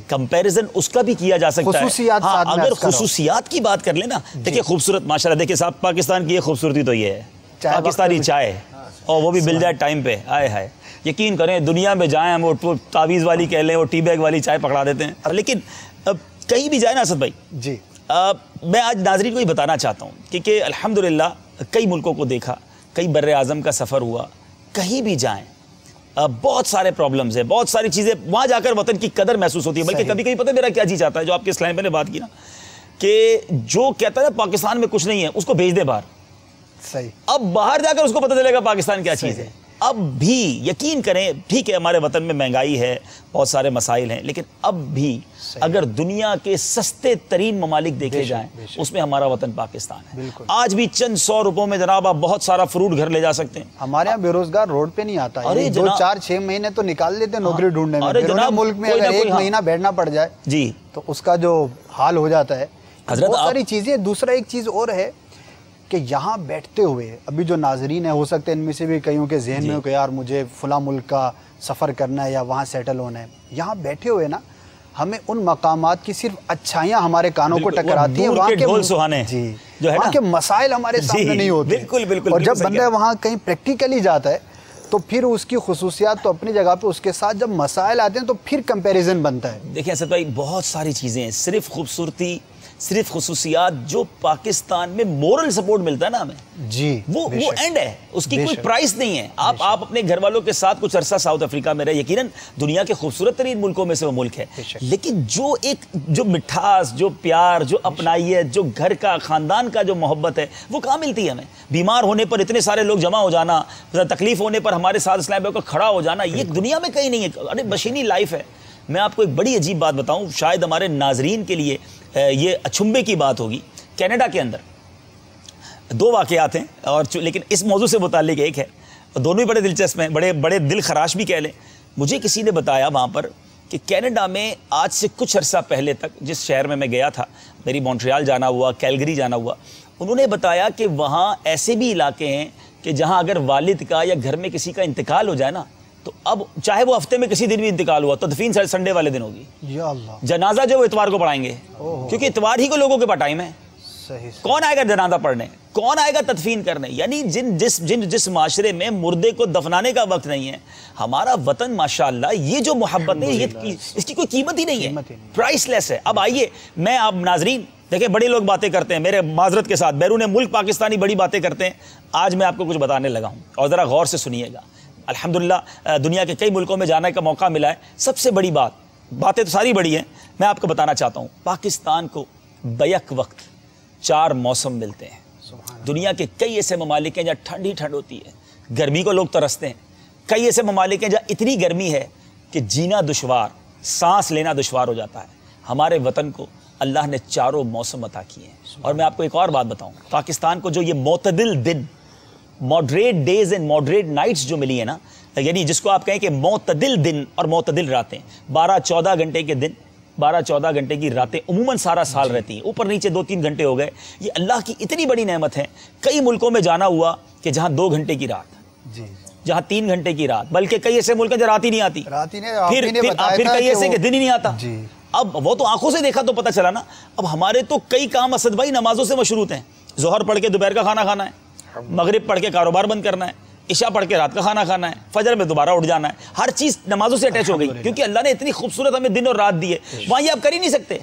کمپیریزن اس کا بھی کیا جا سکتا ہے، خصوصیات اگر خصوصیات کی بات کر لیں نا، دیکھیں خوبصورت ماشاءاللہ، دیکھیں صاحب پاکستان کی یہ خوبصورتی تو یہ ہے، پاکستانی چائے، اور وہ بھی مل جائے ٹائم پہ، آئے ہائے، یقین کریں دنیا میں جائیں ہم، وہ تعویذ والی کہہ لیں، وہ ٹی بیگ والی چائے پکڑا دیتے ہیں، لیکن کہیں بھی جائیں نا اسد بھائی، جی میں آج ناظرین کو یہ بتانا چاہتا ہوں کہ الحمدللہ کئی ملکوں کو دیکھا، کئی بر اعظم کا سفر ہوا، کہیں بھی جائیں بہت سارے پرابلمز ہیں، بہت ساری چیزیں، وہاں جا کر وطن کی قدر محسوس ہوتی ہے، بلکہ کبھی کبھی پتہ میرا کیا جی چاہتا ہے، جو آپ کے اس لائن پہ نے بات کی نا، کہ جو کہتا ہے پاکستان میں کچھ نہیں ہے اس کو بھیج دے باہر، صحیح، اب باہر جا کر اس کو پتہ چلے گا پاکستان کیا چیز ہے۔ اب بھی یقین کریں، ٹھیک ہے ہمارے وطن میں مہنگائی ہے، بہت سارے مسائل ہیں، لیکن اب بھی اگر دنیا کے سستے ترین ممالک دیکھے جائیں اس میں ہمارا وطن پاکستان ہے۔ آج بھی چند 100 روپوں میں جناب آپ بہت سارا فروٹ گھر لے جا سکتے ہیں۔ ہمارے یہاں بے روزگار روڈ پہ نہیں آتا، 2-4-6 مہینے تو نکال لیتے ہیں نوکری ڈھونڈنے میں، بیرون ملک میں اگر 1 مہینہ بیٹھنا پڑ جائے جی تو اس کا جو حال ہو جاتا ہے۔ بہت ساری چیزیں، دوسرا ایک چیز اور ہے کہ یہاں بیٹھتے ہوئے ابھی جو ناظرین ہیں، ہو سکتے ہیں ان میں سے بھی کئیوں کے ذہن میں ہو کہ یار مجھے فلاں ملک کا سفر کرنا ہے یا وہاں سیٹل ہونا ہے، یہاں بیٹھے ہوئے نا ہمیں ان مقامات کی صرف اچھائیاں ہمارے کانوں کو ٹکراتی ہیں، وہاں کے مسائل ہمارے سامنے نہیں ہوتے، اور جب بندہ وہاں کہیں پریکٹیکلی جاتا ہے تو پھر اس کی خصوصیات تو اپنی جگہ پہ، اس کے ساتھ جب مسائل آتے ہیں تو پھر کمپیریزن بنتا ہے۔ دیکھیں اسد بھائی، بہت ساری چیزیں ہیں، صرف خوبصورتی صرف خصوصیات جو پاکستان میں مورل سپورٹ ملتا ہے نا ہمیں جی وہ اینڈ ہے, اس کی کوئی پرائس نہیں ہے. آپ اپنے گھر والوں کے ساتھ کچھ عرصہ ساؤتھ افریقہ میں رہے, یقیناً دنیا کے خوبصورت ترین ملکوں میں سے وہ ملک ہے, لیکن جو مٹھاس, جو پیار, جو اپنائیت, جو گھر کا خاندان کا جو محبت ہے وہ کہاں ملتی ہے ہمیں؟ بیمار ہونے پر اتنے سارے لوگ جمع ہو جانا, تکلیف ہونے پر ہمارے ساتھ اسلام بھائی کو کھڑا ہو جانا, یہ دنیا میں کہیں نہیں ہے. ارے بشینی لائف ہے. میں آپ کو ایک بڑی عجیب بات بتاؤں, شاید ہمارے ناظرین کے لیے یہ اچھمبے کی بات ہوگی. کینیڈا کے اندر 2 واقعات ہیں, اور لیکن اس موضوع سے متعلق ایک ہے, دونوں ہی بڑے دلچسپ ہیں, بڑے دل خراش بھی کہہ لیں. مجھے کسی نے بتایا وہاں پر کہ کینیڈا میں آج سے کچھ عرصہ پہلے تک جس شہر میں گیا تھا, میری مونٹریال جانا ہوا, کیلگری جانا ہوا, انہوں نے بتایا کہ وہاں ایسے بھی علاقے ہیں کہ جہاں اگر والد کا یا گھر میں کسی کا انتقال ہو جائے نا, تو اب چاہے وہ ہفتے میں کسی دن بھی انتقال ہوا تو تدفین سنڈے والے دن ہوگی. یا اللہ, جنازہ جو وہ اتوار کو پڑھائیں گے, کیونکہ اتوار ہی کو لوگوں کے پاس ٹائم ہے. کون آئے گا جنازہ پڑھنے, کون آئے گا تدفین کرنے؟ یعنی جس معاشرے میں مردے کو دفنانے کا وقت نہیں ہے, ہمارا وطن ماشاءاللہ یہ جو محبت ہے یہ اس کی کوئی قیمت ہی نہیں ہے, پرائس لیس ہے. اب آئیے, میں آپ ناظرین دیکھیں, بڑے لوگ باتیں کرتے ہیں, میرے معذرت کے ساتھ بیرون ملک پاکستانی بڑی باتیں کرتے ہیں. آج میں آپ کو کچھ بتانے لگا ہوں اور ذرا غور سے سنیے گا. الحمدللہ دنیا کے کئی ملکوں میں جانے کا موقع ملا ہے. سب سے بڑی باتیں تو ساری بڑی ہیں, میں آپ کو بتانا چاہتا ہوں. پاکستان کو بیک وقت 4 موسم ملتے ہیں. دنیا کے کئی ایسے ممالک ہیں جہاں ٹھنڈ ہی ٹھنڈ ہوتی ہے, گرمی کو لوگ ترستے ہیں. کئی ایسے ممالک ہیں جہاں اتنی گرمی ہے کہ جینا دشوار, سانس لینا دشوار ہو جاتا ہے. ہمارے وطن کو اللہ نے 4 موسم عطا کیے ہیں. اور میں آپ کو ایک اور بات بتاؤں, پاکستان کو جو یہ معتدل دن, moderate days and moderate nights جو ملی ہے نا, یعنی جس کو آپ کہیں کہ معتدل دن اور معتدل راتیں, 12-14 گھنٹے کے دن, 12-14 گھنٹے کی راتیں عموماً سارا سال رہتی ہیں, اوپر نیچے 2-3 گھنٹے ہو گئے. یہ اللہ کی اتنی بڑی نعمت ہے. کئی ملکوں میں جانا ہوا کہ جہاں 2 گھنٹے کی رات, جہاں 3 گھنٹے کی رات, بلکہ کئی ایسے ملک ہیں جہاں رات ہی نہیں آتی, پھر کئی ایسے کہ دن ہی نہیں آتا. اب وہ تو آنکھوں سے دیکھا تو پتہ چلا نا. اب ہمارے تو کئی کام اسد بھائی نمازوں سے مشروط ہیں. ظہر پڑھ کے دوپہر کا کھانا کھانا ہے, مغرب پڑھ کے کاروبار بند کرنا ہے, عشاء پڑھ کے رات کا کھانا کھانا ہے, فجر میں دوبارہ اٹھ جانا ہے. ہر چیز نمازوں سے اٹیچ ہو گئی, کیونکہ اللہ نے اتنی خوبصورت ہمیں دن اور رات دی ہے. وہاں یہ آپ کر ہی نہیں سکتے.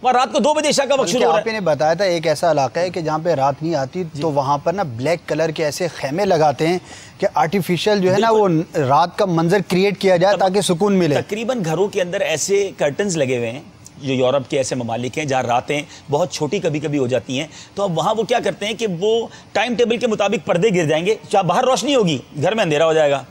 وہاں رات کو 2 بجے عشاء کا وقت شروع ہو رہا ہے. آپ نے بتایا تھا ایک ایسا علاقہ ہے کہ جہاں پہ رات نہیں آتی, تو وہاں پر نا بلیک کلر کے ایسے خیمے لگاتے ہیں کہ آرٹیفیشل جو ہے نا وہ رات کا منظر کریٹ کیا جائے تاکہ سکون ملے. تقریباً گھروں کے اندر ایسے کرٹنز لگے ہوئے ہیں جو یورپ کے ایسے ممالک ہیں جہاں راتیں بہت چھوٹی کبھی کبھی ہو جاتی ہیں. تو اب وہاں وہ کیا کرتے ہیں کہ وہ ٹائم ٹیبل کے مطابق پردے گر جائیں گے, چاہے باہر روشنی ہوگی گھر میں اندھیرا ہو جائے گا.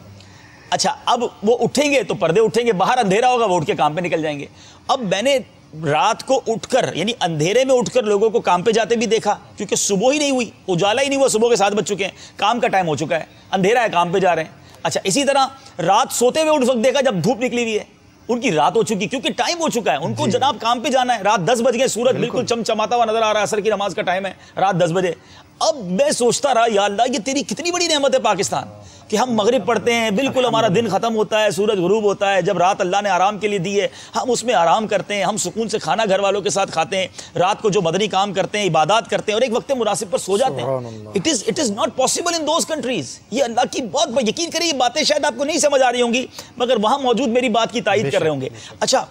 اچھا, اب وہ اٹھیں گے تو پردے اٹھیں گے, باہر اندھیرا ہوگا, وہ اٹھ کے کام پہ نکل جائیں گے. اب میں نے رات کو اٹھ کر, یعنی اندھیرے میں اٹھ کر لوگوں کو کام پہ جاتے بھی دیکھا, کیونکہ صبح ہی نہیں ہوئی, اجالا ہی نہیں ہوا, صبح کے 7 بج چکے ہیں, کام کا ٹائم ہو چکا ہے, اندھیرا ہے, کام پہ جا رہے ہیں. اچھا, اسی طرح رات سوتے ہوئے اٹھ وقت دیکھا جب دھوپ نکلی ہوئی ہے, ان کی رات ہو چکی, کیونکہ ٹائم ہو چکا ہے, ان کو جناب کام پہ جانا ہے. رات 10 بج گئے, سورج بالکل چمچماتا ہوا نظر آ رہا ہے, عصر کی نماز کا ٹائم ہے, رات 10 بجے. اب میں سوچتا رہا, یا اللہ یہ تیری کتنی بڑی نعمت ہے پاکستان, کہ ہم مغرب پڑھتے ہیں, بالکل ہمارا دن ختم ہوتا ہے, سورج غروب ہوتا ہے, جب رات اللہ نے آرام کے لیے دی ہے ہم اس میں آرام کرتے ہیں, ہم سکون سے کھانا گھر والوں کے ساتھ کھاتے ہیں, رات کو جو مدنی کام کرتے ہیں, عبادات کرتے ہیں, اور ایک وقت مناسب پر سو جاتے ہیں. It is not possible in those countries. یہ اللہ کی بہت, یقین کریں یہ باتیں شاید آپ کو نہیں سمجھ آ رہی ہوں گی, مگر وہاں موجود میری بات کی تائید کر رہے ہوں گے. اچھا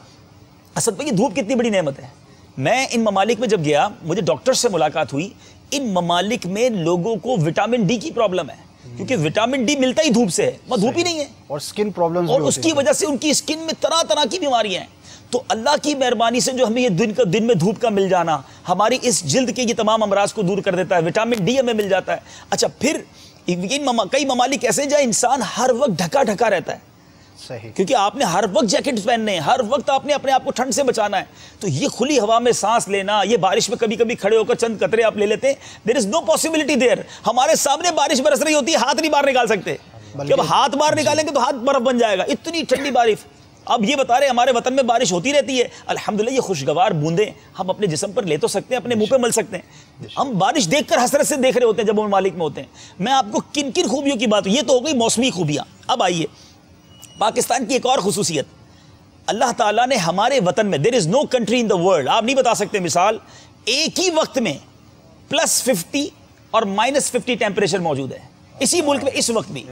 اسد بھائی, دھوپ کتنی بڑی نعمت ہے. میں ان ممالک میں جب گیا, مجھے ڈاکٹر سے ملاقات ہوئی. ان ممالک میں لوگوں کو وٹامن ڈی کی پرابلم ہے, کیونکہ وٹامن ڈی ملتا ہی دھوپ سے ہے, وہاں دھوپ ہی نہیں ہے, اور سکن پرابلمز, اور اس کی وجہ سے ان کی سکن میں طرح طرح کی بیماریاں ہیں. تو اللہ کی مہربانی سے جو ہمیں یہ دن میں دھوپ کا مل جانا, ہماری اس جلد کے یہ تمام امراض کو دور کر دیتا ہے, وٹامن ڈی ہمیں مل جاتا ہے. اچھا, پھر کئی ممالک ایسے جہاں انسان ہر وقت ڈھکا ڈھکا رہتا ہے, کیونکہ آپ نے ہر وقت جیکٹ پہننے ہیں, ہر وقت آپ نے اپنے آپ کو ٹھنڈ سے بچانا ہے. تو یہ کھلی ہوا میں سانس لینا, یہ بارش میں کبھی کبھی کھڑے ہو کر چند قطرے آپ لے لیتے ہیں, there is no possibility there. ہمارے سامنے بارش برس رہی ہوتی ہے, ہاتھ نہیں باہر نکال سکتے, جب ہاتھ باہر نکالیں گے تو ہاتھ برف بن جائے گا, اتنی ٹھنڈی بارش. اب یہ بتا رہے ہمارے وطن میں بارش ہوتی رہتی ہے, الحمدللہ یہ خوشگوار بوندیں ہم اپنے جسم پر لے تو سکتے ہیں, اپنے منہ پہ مل سکتے ہیں. ہم بارش دیکھ کر حسرت سے دیکھ رہے ہوتے ہیں جب وہ ممالک میں ہوتے ہیں. میں آپ کو کن کن خوبیوں کی بات, یہ تو ہو گئی موسمی خوبیاں. اب آئیے پاکستان کی ایک اور خصوصیت, اللہ تعالیٰ نے ہمارے وطن میں, there is no country in the world, آپ نہیں بتا سکتے, مثال ایک ہی وقت میں +50 اور -50 ٹیمپریچر موجود ہے اسی ملک میں اس وقت بھی.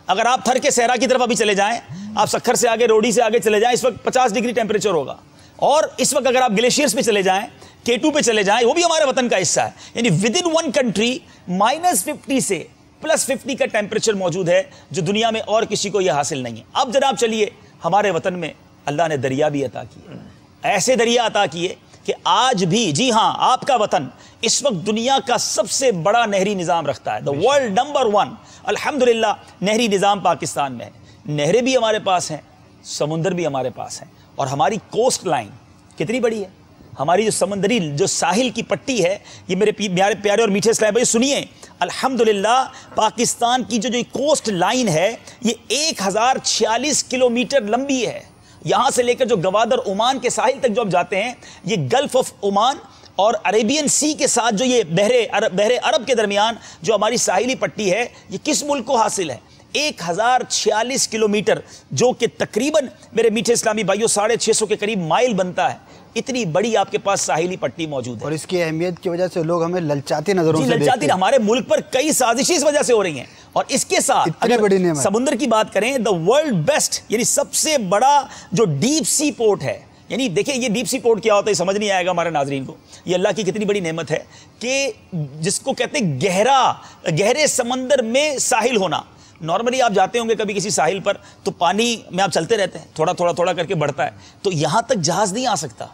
اگر آپ تھر کے صحرا کی طرف ابھی چلے جائیں, آپ سکھر سے آگے, روڈی سے آگے چلے جائیں, اس وقت 50 ڈگری ٹیمپریچر ہوگا. اور اس وقت اگر آپ گلیشیئرز پہ چلے جائیں, K2 پہ چلے جائیں وہ بھی ہمارے وطن کا حصہ ہے. یعنی ود ان ون کنٹری -50 سے +50 کا ٹیمپریچر موجود ہے جو دنیا میں اور کسی کو یہ حاصل نہیں ہے. اب جناب چلیے ہمارے وطن میں اللہ نے دریا بھی عطا کیے, ایسے دریا عطا کیے کہ آج بھی, جی ہاں, آپ کا وطن اس وقت دنیا کا سب سے بڑا نہری نظام رکھتا ہے. دا ورلڈ نمبر 1 الحمدللہ نہری نظام پاکستان میں ہے. نہریں بھی ہمارے پاس ہیں, سمندر بھی ہمارے پاس ہیں, اور ہماری کوسٹ لائن کتنی بڑی ہے. ہماری جو سمندری جو ساحل کی پٹی ہے, یہ میرے پیارے اور میٹھے اسلام بھائی سنیے, الحمدللہ پاکستان کی جو کوسٹ لائن ہے یہ 1046 کلومیٹر لمبی ہے. یہاں سے لے کر جو گوادر عمان کے ساحل تک جو آپ جاتے ہیں, یہ گلف آف عمان اور عربین سی کے ساتھ جو یہ بحر عرب کے درمیان جو ہماری ساحلی پٹی ہے, یہ کس ملک کو حاصل ہے؟ 1046 کلومیٹر, جو کہ تقریباً میرے میٹھے اسلامی بھائیوں 650 کے قریب مائل بنتا ہے. اتنی بڑی آپ کے پاس ساحلی پٹی موجود ہے, اور اس کی اہمیت کی وجہ سے لوگ ہمیں للچاتی نظروں سے دیکھتے ہیں. ہمارے ملک پر کئی سازشیں اس وجہ سے ہو رہی ہیں, اور اس کے ساتھ اگر سمندر کی بات کریں, دا ورلڈ بیسٹ یعنی سب سے بڑا جو ڈیپ سی پورٹ ہے. یعنی دیکھیں یہ ڈیپ سی پورٹ کیا ہوتا ہے سمجھ نہیں آئے گا ہمارے ناظرین کو. یہ اللہ کی کتنی بڑی نعمت ہے کہ جس کو کہتے ہیں گہرے سمندر میں ساحل ہونا. نارملی آپ جاتے ہوں گے کبھی کسی ساحل پر تو پانی میں آپ چلتے رہتے ہیں, تھوڑا کر کے بڑھتا ہے, تو یہاں تک جہاز نہیں آ سکتا,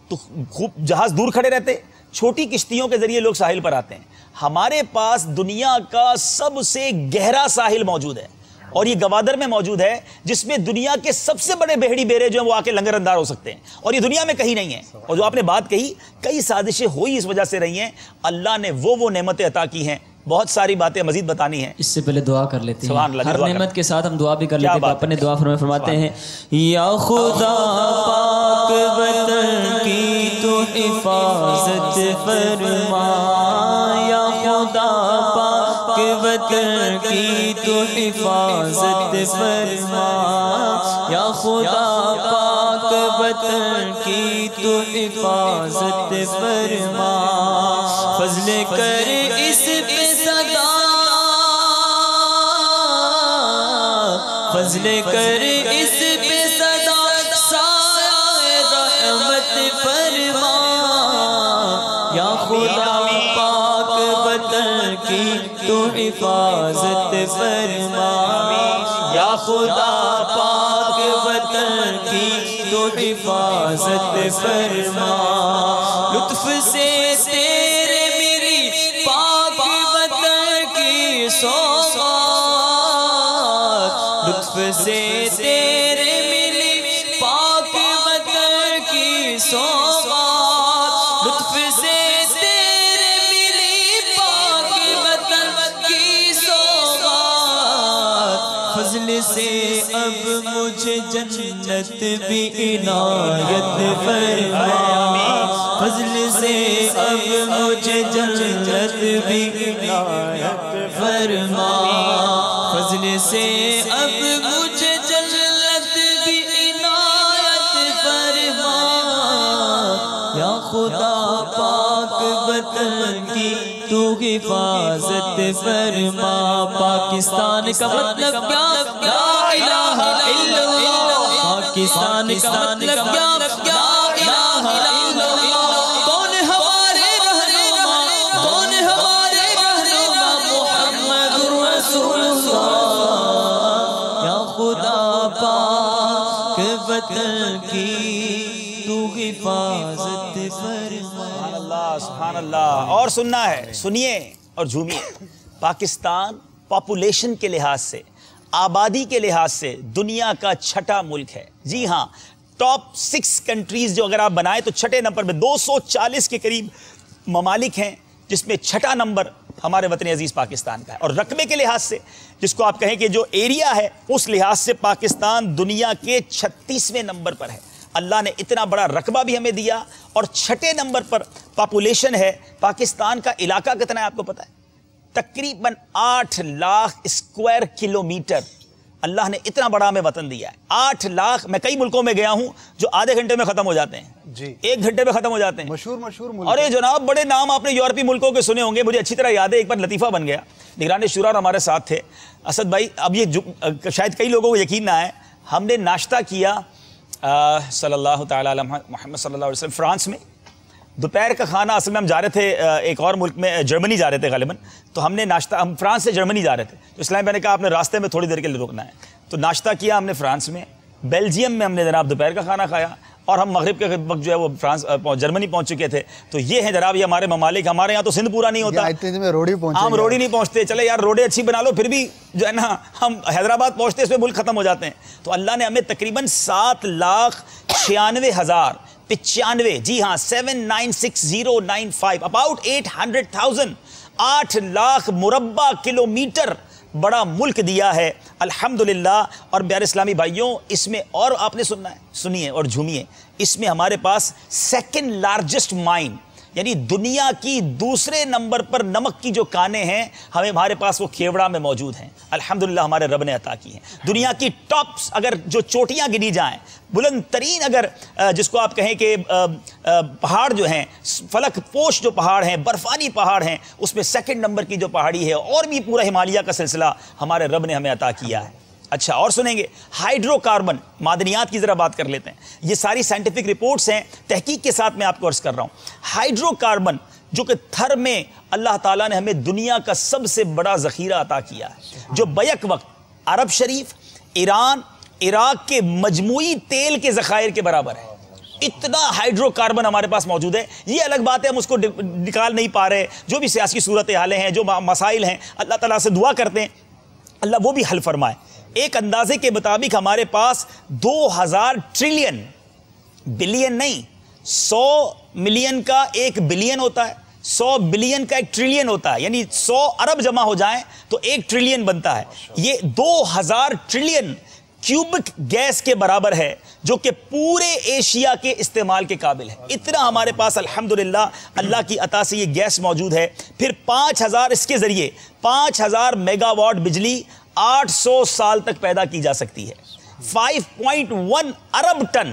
تو خوب جہاز دور کھڑے رہتے, چھوٹی کشتیوں کے ذریعے لوگ ساحل پر آتے ہیں. ہمارے پاس دنیا کا سب سے گہرا ساحل موجود ہے, اور یہ گوادر میں موجود ہے, جس میں دنیا کے سب سے بڑے بحری بیڑے جو ہیں وہ آ کے لنگر اندار ہو سکتے ہیں, اور یہ دنیا میں کہیں نہیں ہے. اور جو آپ نے بات کہی, کئی سازشیں ہوئی اس وجہ سے رہی ہیں. اللہ نے وہ نعمتیں عطا کی ہیں. بہت ساری باتیں مزید بتانی ہیں, اس سے پہلے دعا کر لیتے ہیں. ہر نعمت کے ساتھ ہم دعا بھی کر لیتے ہیں. اپنے دعا فرماتے ہیں, یا خدا پاک وطن کی تو حفاظت فرما, یا خدا پاک وطن کی تو حفاظت فرما, یا خدا پاک وطن کی تو حفاظت فرما. فضل کر اس پہ صدا, فضل کر اس پہ صدا, سایہ رحمت فرما. یا خدا پاک وطن کی تو حفاظت فرما, یا خدا پاک وطن کی تو حفاظت فرما. لطف سے تیرے میری پاک وطن کی سوغات, لطف سے تیرے میری پاک وطن کی سوغات, لطف سے تیرے میری پاک وطن کی سوغات. فضل سے اب مجھے جنت بھی عنایت فرما, فضل سے اب مجھے جنت بھی عنایت فرما, فضل سے اب مجھے جنت بھی عنایت فرما. یا خدا پاک وطن کی تو حفاظت فرما. پاکستان کا مطلب کیا؟ لا الہ الا اللہ. پاکستان کا مطلب کیا؟ لا الہ الا اللہ. کون ہمارے رہنما, کون ہمارے رہنما, محمد رسول اللہ. یا خدا پاک وطن کی تو حفاظت فرما. سبحان اللہ, سبحان اللہ. اور سننا ہے, سنیے اور جھومیے. پاکستان پاپولیشن کے لحاظ سے, آبادی کے لحاظ سے دنیا کا چھٹا ملک ہے. جی ہاں, ٹاپ 6 کنٹریز جو اگر آپ بنائیں تو چھٹے نمبر میں 240 کے قریب ممالک ہیں, جس میں چھٹا نمبر ہمارے وطن عزیز پاکستان کا ہے. اور رقبے کے لحاظ سے جس کو آپ کہیں کہ جو ایریا ہے, اس لحاظ سے پاکستان دنیا کے 36ویں نمبر پر ہے. اللہ نے اتنا بڑا رقبہ بھی ہمیں دیا, اور چھٹے نمبر پر پاپولیشن ہے. پاکستان کا علاقہ کتنا ہے آپ کو پتہ ہے؟ تقریباً 8 لاکھ اسکوائر کلومیٹر. اللہ نے اتنا بڑا ہمیں وطن دیا ہے. 8 لاکھ. میں کئی ملکوں میں گیا ہوں جو آدھے گھنٹے میں ختم ہو جاتے ہیں, جی 1 گھنٹے میں ختم ہو جاتے ہیں. مشہور ملک. ارے جناب, بڑے نام آپ نے یورپی ملکوں کے سنے ہوں گے. مجھے اچھی طرح یاد ہے, ایک بار لطیفہ بن گیا. نگران شورا اور ہمارے ساتھ تھے اسد بھائی. اب یہ شاید کئی لوگوں کو یقین نہ آئے, ہم نے ناشتہ کیا صلی اللہ تعالیٰ علیہ محمد صلی اللہ علیہ وسلم فرانس میں. دوپہر کا کھانا اصل میں ہم جا رہے تھے ایک اور ملک میں، جرمنی جا رہے تھے غالباً، تو ہم نے ناشتہ، ہم فرانس سے جرمنی جا رہے تھے، تو اسلام میں نے کہا آپ نے راستے میں تھوڑی دیر کے لیے رکنا ہے، تو ناشتہ کیا ہم نے فرانس میں، بیلجیم میں ہم نے جناب دوپہر کا کھانا کھایا، اور ہم مغرب کے وقت جو ہے وہ جرمنی پہنچ چکے تھے۔ تو یہ ہیں جناب یہ ہمارے ممالک، ہمارے یہاں تو سندھ پورا نہیں ہوتا، ہم روڈی نہیں پہنچتے، چلے یار روڈیں اچھی بنا لو، پھر بھی جو ہے نا ہم حیدرآباد پہنچتے اس میں ملک ختم ہو جاتے ہیں۔ تو اللہ نے ہمیں تقریباً 7,96,095، جی ہاں 7,96,095، اباؤٹ 800,000، 8 لاکھ مربع کلومیٹر بڑا ملک دیا ہے الحمدللہ۔ اور پیارے اسلامی بھائیوں، اس میں اور آپ نے سننا ہے، سنیے اور جھومیے، اس میں ہمارے پاس سیکنڈ لارجسٹ مائن، یعنی دنیا کی دوسرے نمبر پر نمک کی جو کانیں ہیں ہمارے پاس وہ کھیوڑا میں موجود ہیں الحمدللہ، ہمارے رب نے عطا کی ہیں۔ دنیا کی ٹاپس اگر جو چوٹیاں گنی جائیں، بلند ترین اگر جس کو آپ کہیں کہ پہاڑ جو ہیں، فلک پوش جو پہاڑ ہیں، برفانی پہاڑ ہیں، اس میں سیکنڈ نمبر کی جو پہاڑی ہے، اور بھی پورا ہمالیہ کا سلسلہ ہمارے رب نے ہمیں عطا کیا ہے۔ اچھا اور سنیں گے، ہائیڈرو کاربن، معدنیات کی ذرا بات کر لیتے ہیں، یہ ساری سائنٹیفک رپورٹس ہیں، تحقیق کے ساتھ میں آپ کو عرض کر رہا ہوں۔ ہائیڈرو کاربن جو کہ تھر میں اللہ تعالیٰ نے ہمیں دنیا کا سب سے بڑا ذخیرہ عطا کیا ہے، جو بیک وقت عرب شریف، ایران، عراق کے مجموعی تیل کے ذخائر کے برابر ہے۔ اتنا ہائیڈرو کاربن ہمارے پاس موجود ہے۔ یہ الگ بات ہے ہم اس کو نکال نہیں پا رہے، جو بھی سیاسی صورتحالیں ہیں، جو مسائل ہیں، اللہ تعالیٰ سے دعا کرتے ہیں اللہ وہ بھی حل فرمائے۔ ایک اندازے کے مطابق ہمارے پاس 2000 ٹریلین، بلین نہیں، 100 ملین کا 1 بلین ہوتا ہے، 100 بلین کا 1 ٹریلین ہوتا ہے، یعنی 100 ارب جمع ہو جائیں تو 1 ٹریلین بنتا ہے۔ یہ 2000 ٹریلین کیوبک گیس کے برابر ہے، جو کہ پورے ایشیا کے استعمال کے قابل ہے۔ اتنا ہمارے پاس الحمدللہ اللہ کی عطا سے یہ گیس موجود ہے۔ پھر 5000 اس کے ذریعے 5000 میگا واٹ بجلی 800 سال تک پیدا کی جا سکتی ہے۔ 5.1 ارب ٹن،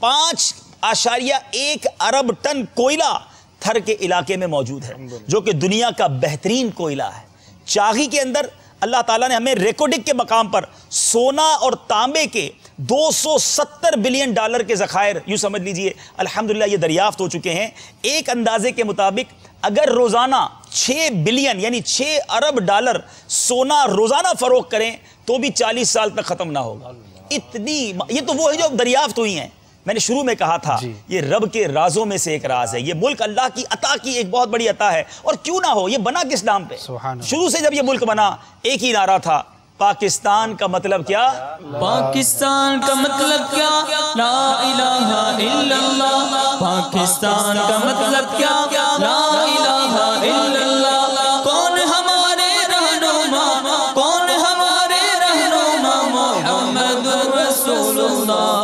5.1 ارب ٹن کوئلہ تھر کے علاقے میں موجود ہے، جو کہ دنیا کا بہترین کوئلہ ہے۔ چاغی کے اندر اللہ تعالیٰ نے ہمیں ریکارڈک کے مقام پر سونا اور تانبے کے 270 بلین ڈالر کے ذخائر یوں سمجھ لیجئے الحمدللہ یہ دریافت ہو چکے ہیں۔ ایک اندازے کے مطابق اگر روزانہ 6 بلین یعنی 6 ارب ڈالر سونا روزانہ فروخت کریں تو بھی 40 سال تک ختم نہ ہوگا۔ اتنی یہ تو وہ ہے جو دریافت ہوئی ہیں۔ میں نے شروع میں کہا تھا یہ رب کے رازوں میں سے ایک راز ہے۔ یہ ملک اللہ کی عطا کی ایک بہت بڑی عطا ہے، اور کیوں نہ ہو، یہ بنا کس نام پہ؟ شروع سے جب یہ ملک بنا ایک ہی نعرہ تھا، پاکستان کا مطلب کیا؟ پاکستان کا مطلب کیا؟ لا الہ الا اللہ۔ پاکستان کا مطلب کیا؟ لا الہ الا اللہ۔ کون ہمارے رہنما؟ کون ہمارے رہنما؟ محمد رسول اللہ۔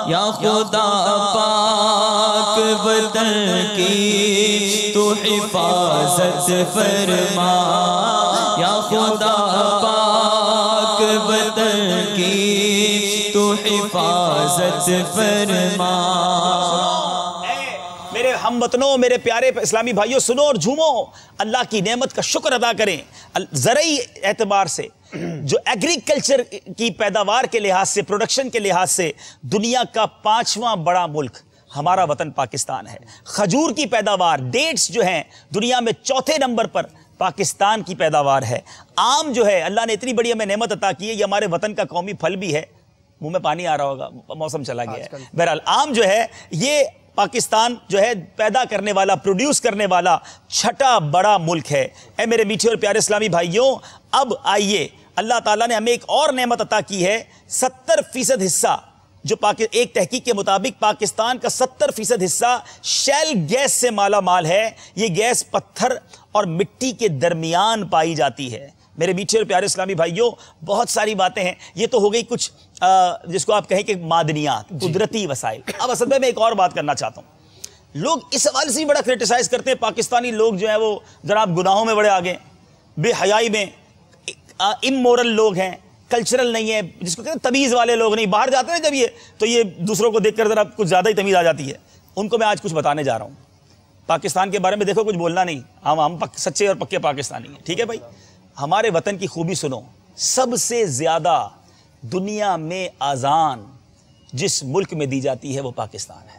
یا خدا پاک وطن کی تو حفاظت فرما، یا خدا پاک وطن کی تو حفاظت فرما۔ میرے ہم وطنوں، میرے پیارے اسلامی بھائیوں، سنو اور جھومو، اللہ کی نعمت کا شکر ادا کریں۔ زرعی اعتبار سے، جو ایگریکلچر کی پیداوار کے لحاظ سے، پروڈکشن کے لحاظ سے دنیا کا 5واں بڑا ملک ہمارا وطن پاکستان ہے۔ کھجور کی پیداوار، ڈیٹس جو ہیں دنیا میں 4تھے نمبر پر پاکستان کی پیداوار ہے۔ آم جو ہے اللہ نے اتنی بڑی ہمیں نعمت عطا کی ہے، یہ ہمارے وطن کا قومی پھل بھی ہے۔ منہ میں پانی آ رہا ہوگا، موسم چلا گیا ہے۔ بہرحال آم جو ہے یہ پاکستان جو ہے پیدا کرنے والا، پروڈیوس کرنے والا 6ٹھا بڑا ملک ہے۔ اے میرے میٹھے اور پیارے اسلامی بھائیوں، اب آئیے اللہ تعالیٰ نے ہمیں ایک اور نعمت عطا کی ہے۔ 70% حصہ جو ایک تحقیق کے مطابق پاکستان کا 70% حصہ شیل گیس سے مالا مال ہے۔ یہ گیس پتھر اور مٹی کے درمیان پائی جاتی ہے۔ میرے میٹھے اور پیارے اسلامی بھائیوں، بہت ساری باتیں ہیں، یہ تو ہو گئی کچھ جس کو آپ کہیں کہ معدنیات، قدرتی وسائل۔ اب اصل میں ایک اور بات کرنا چاہتا ہوں۔ لوگ اس حوالے سے بڑا کرٹیسائز کرتے ہیں، پاکستانی لوگ جو ہیں وہ جناب گناہوں میں بڑے آگے، بے حیائی میں، امورل لوگ ہیں، کلچرل نہیں ہے، جس کو کہتے ہیں تمیز والے لوگ نہیں۔ باہر جاتے ہیں جب یہ تو یہ دوسروں کو دیکھ کر ذرا کچھ زیادہ ہی تمیز آ جاتی ہے۔ ان کو میں آج کچھ بتانے جا رہا ہوں پاکستان کے بارے میں۔ دیکھو کچھ بولنا نہیں، ہم سچے اور پکے پاکستانی ہیں، ٹھیک ہے بھائی؟ ہمارے وطن کی خوبی سنو، سب سے زیادہ دنیا میں اذان جس ملک میں دی جاتی ہے وہ پاکستان ہے۔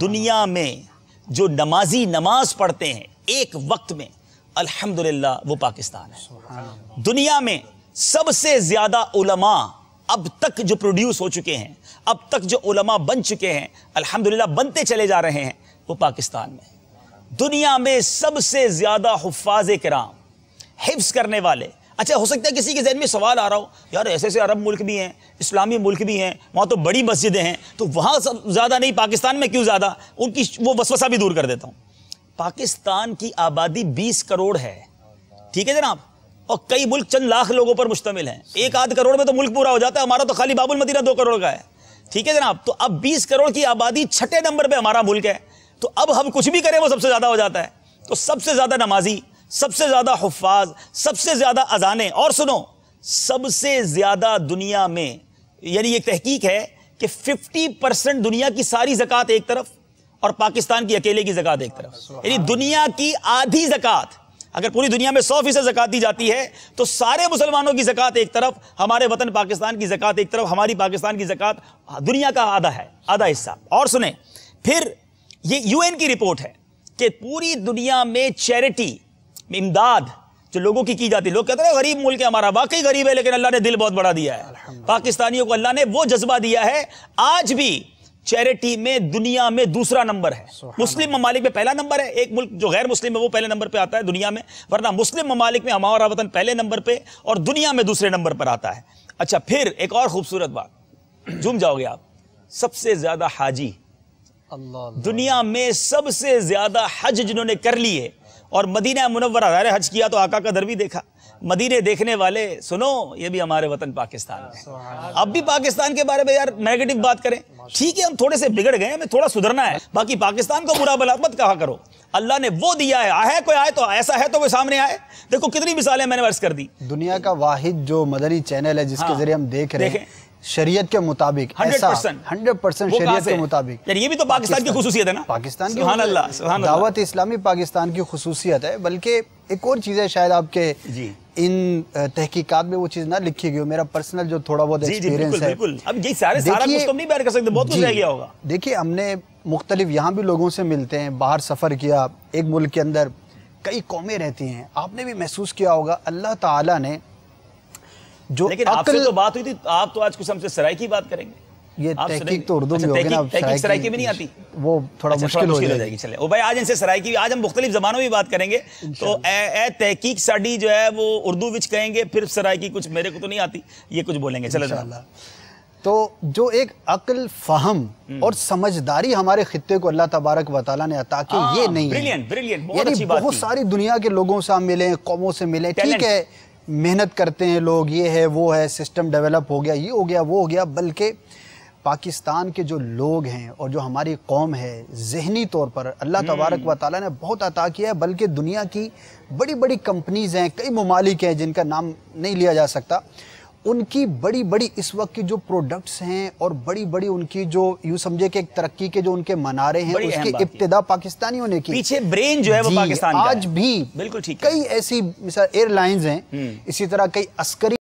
دنیا میں جو نمازی نماز پڑھتے ہیں ایک وقت میں الحمدللہ وہ پاکستان ہے. دنیا میں سب سے زیادہ علماء اب تک جو پروڈیوس ہو چکے ہیں، اب تک جو علماء بن چکے ہیں، الحمدللہ بنتے چلے جا رہے ہیں، وہ پاکستان میں. دنیا میں سب سے زیادہ حفاظ کرام، حفظ کرنے والے. اچھا ہو سکتا ہے کسی کے ذہن میں سوال آ رہا ہو، یار ایسے ایسے عرب ملک بھی ہیں، اسلامی ملک بھی ہیں، وہاں تو بڑی مسجدیں ہیں، تو وہاں سب زیادہ نہیں، پاکستان میں کیوں زیادہ؟ ان کی وہ وسوسہ بھی دور کر دیتا ہوں. پاکستان کی آبادی 20 کروڑ ہے، ٹھیک ہے جناب، اور کئی ملک چند لاکھ لوگوں پر مشتمل ہیں. 1-8 کروڑ میں تو ملک پورا ہو جاتا ہے، ہمارا تو خالی باب المدینہ 2 کروڑ کا ہے، ٹھیک ہے جناب. تو اب 20 کروڑ کی آبادی 6 نمبر پہ ہمارا ملک ہے، تو اب ہم کچھ بھی کریں وہ سب سے زیادہ ہو جاتا ہے. تو سب سے زیادہ نمازی، سب سے زیادہ حفاظ، سب سے زیادہ اذانیں. اور سنو، سب سے زیادہ دنیا میں، یعنی یہ تحقیق ہے کہ 50% دنیا کی ساری زکوٰۃ ایک طرف اور پاکستان کی اکیلے کی زکوٰۃ ایک طرف. یعنی دنیا کی آدھی زکوٰۃ، اگر پوری دنیا میں 100% زکوٰۃ دی جاتی ہے تو سارے مسلمانوں کی زکوٰۃ ایک طرف، ہمارے وطن پاکستان کی زکوٰۃ ایک طرف، ہماری پاکستان کی زکوٰۃ دنیا کا آدھا ہے، آدھا حصہ. اور سنیں، پھر یہ UN کی رپورٹ ہے کہ پوری دنیا میں چیریٹی، امداد جو لوگوں کی جاتی ہے. لوگ کہتے ہیں غریب ملک ہے ہمارا، واقعی غریب ہے، لیکن اللہ نے دل بہت بڑا دیا ہے. پاکستانیوں کو اللہ نے وہ جذبہ دیا ہے. آج بھی چیریٹی میں دنیا میں دوسرا نمبر ہے. مسلم ممالک میں پہلا نمبر ہے، ایک ملک جو غیر مسلم ہے وہ پہلے نمبر پہ آتا ہے دنیا میں، ورنہ مسلم ممالک میں ہمارا وطن پہلے نمبر پہ اور دنیا میں دوسرے نمبر پر آتا ہے. اچھا پھر ایک اور خوبصورت بات، جھوم جاؤ گے آپ، سب سے زیادہ حاجی دنیا میں، سب سے زیادہ حج جنہوں نے کر لیے، اور مدینہ منورہ ظاہر حج کیا تو آقا کا در بھی دیکھا. مدینے دیکھنے والے سنو، یہ بھی ہمارے وطن پاکستان ہے. اب بھی پاکستان کے بارے میں یار نیگیٹو بات کریں، ٹھیک ہے ہم تھوڑے سے بگڑ گئے، ہمیں تھوڑا سدھرنا ہے، باقی پاکستان کو برا بلا مت کہا کرو. اللہ نے وہ دیا ہے کوئی آئے تو ایسا ہے تو کوئی سامنے آئے. دیکھو کتنی مثالیں میں نے عرض کر دی. دنیا کا واحد جو مدنی چینل ہے جس کے ذریعے ہم دیکھ رہے ہیں شریعت کے مطابق، 100% شریعت کے مطابق. یہ بھی تو پاکستان کی خصوصیت ہے نا، پاکستان کی سبحان اللہ، سبحان اللہ. دعوت اسلامی پاکستان کی خصوصیت ہے. بلکہ ایک اور چیز ہے، شاید آپ کے ان تحقیقات میں وہ چیز نہ لکھی گئی ہو، میرا پرسنل جو تھوڑا بہت ایکسپیرینس ہے. اب یہ سارا کچھ تو نہیں بیان کر سکتے، بہت کچھ رہ گیا ہوگا. دیکھیے ہم نے مختلف یہاں بھی لوگوں سے ملتے ہیں، باہر سفر کیا، ایک ملک کے اندر کئی قومیں رہتی ہیں. آپ نے بھی محسوس کیا ہوگا اللہ تعالیٰ نے جو، لیکن آپ سے تو بات ہوئی تھی، آپ تو آج کچھ ہم سے سرائکی بات کریں گے. یہ تحقیق تو اردو میں ہوگی نا، تحقیق سرائکی میں نہیں آتی، وہ تھوڑا مشکل ہو جائے گی. چلے او بھائی، آج ان سے سرائکی، آج ہم مختلف زبانوں میں بات کریں گے. تو اے تحقیق ساڈی جو ہے وہ اردو وچ کہیں گے، پھر سرائکی کچھ میرے کو تو نہیں آتی، یہ کچھ بولیں گے. چلو انشاءاللہ. تو جو ایک عقل، فہم اور سمجھداری ہمارے خطے کو اللہ تبارک و تعالیٰ نے عطا کی، یہ نہیں ہے. یعنی بہت ساری دنیا کے لوگوں سے ہم ملیں، قوموں سے ملیں، ٹھیک ہے محنت کرتے ہیں لوگ، یہ ہے وہ ہے، سسٹم ڈیولپ ہو گیا، یہ ہو گیا وہ ہو گیا. بلکہ پاکستان کے جو لوگ ہیں اور جو ہماری قوم ہے، ذہنی طور پر اللہ تبارک و تعالیٰ نے بہت عطا کیا ہے. بلکہ دنیا کی بڑی بڑی کمپنیز ہیں، کئی ممالک ہیں جن کا نام نہیں لیا جا سکتا، ان کی بڑی بڑی اس وقت کی جو پروڈکٹس ہیں اور بڑی بڑی ان کی جو یوں سمجھے کہ ایک ترقی کے جو ان کے منارے ہیں، اس کی ابتدا پاکستانیوں نے کی. پیچھے برین جو ہے وہ پاکستان کا ہے. آج بھی بالکل ٹھیک، کئی ایسی مثال ایئر لائنز ہیں، اسی طرح کئی عسکری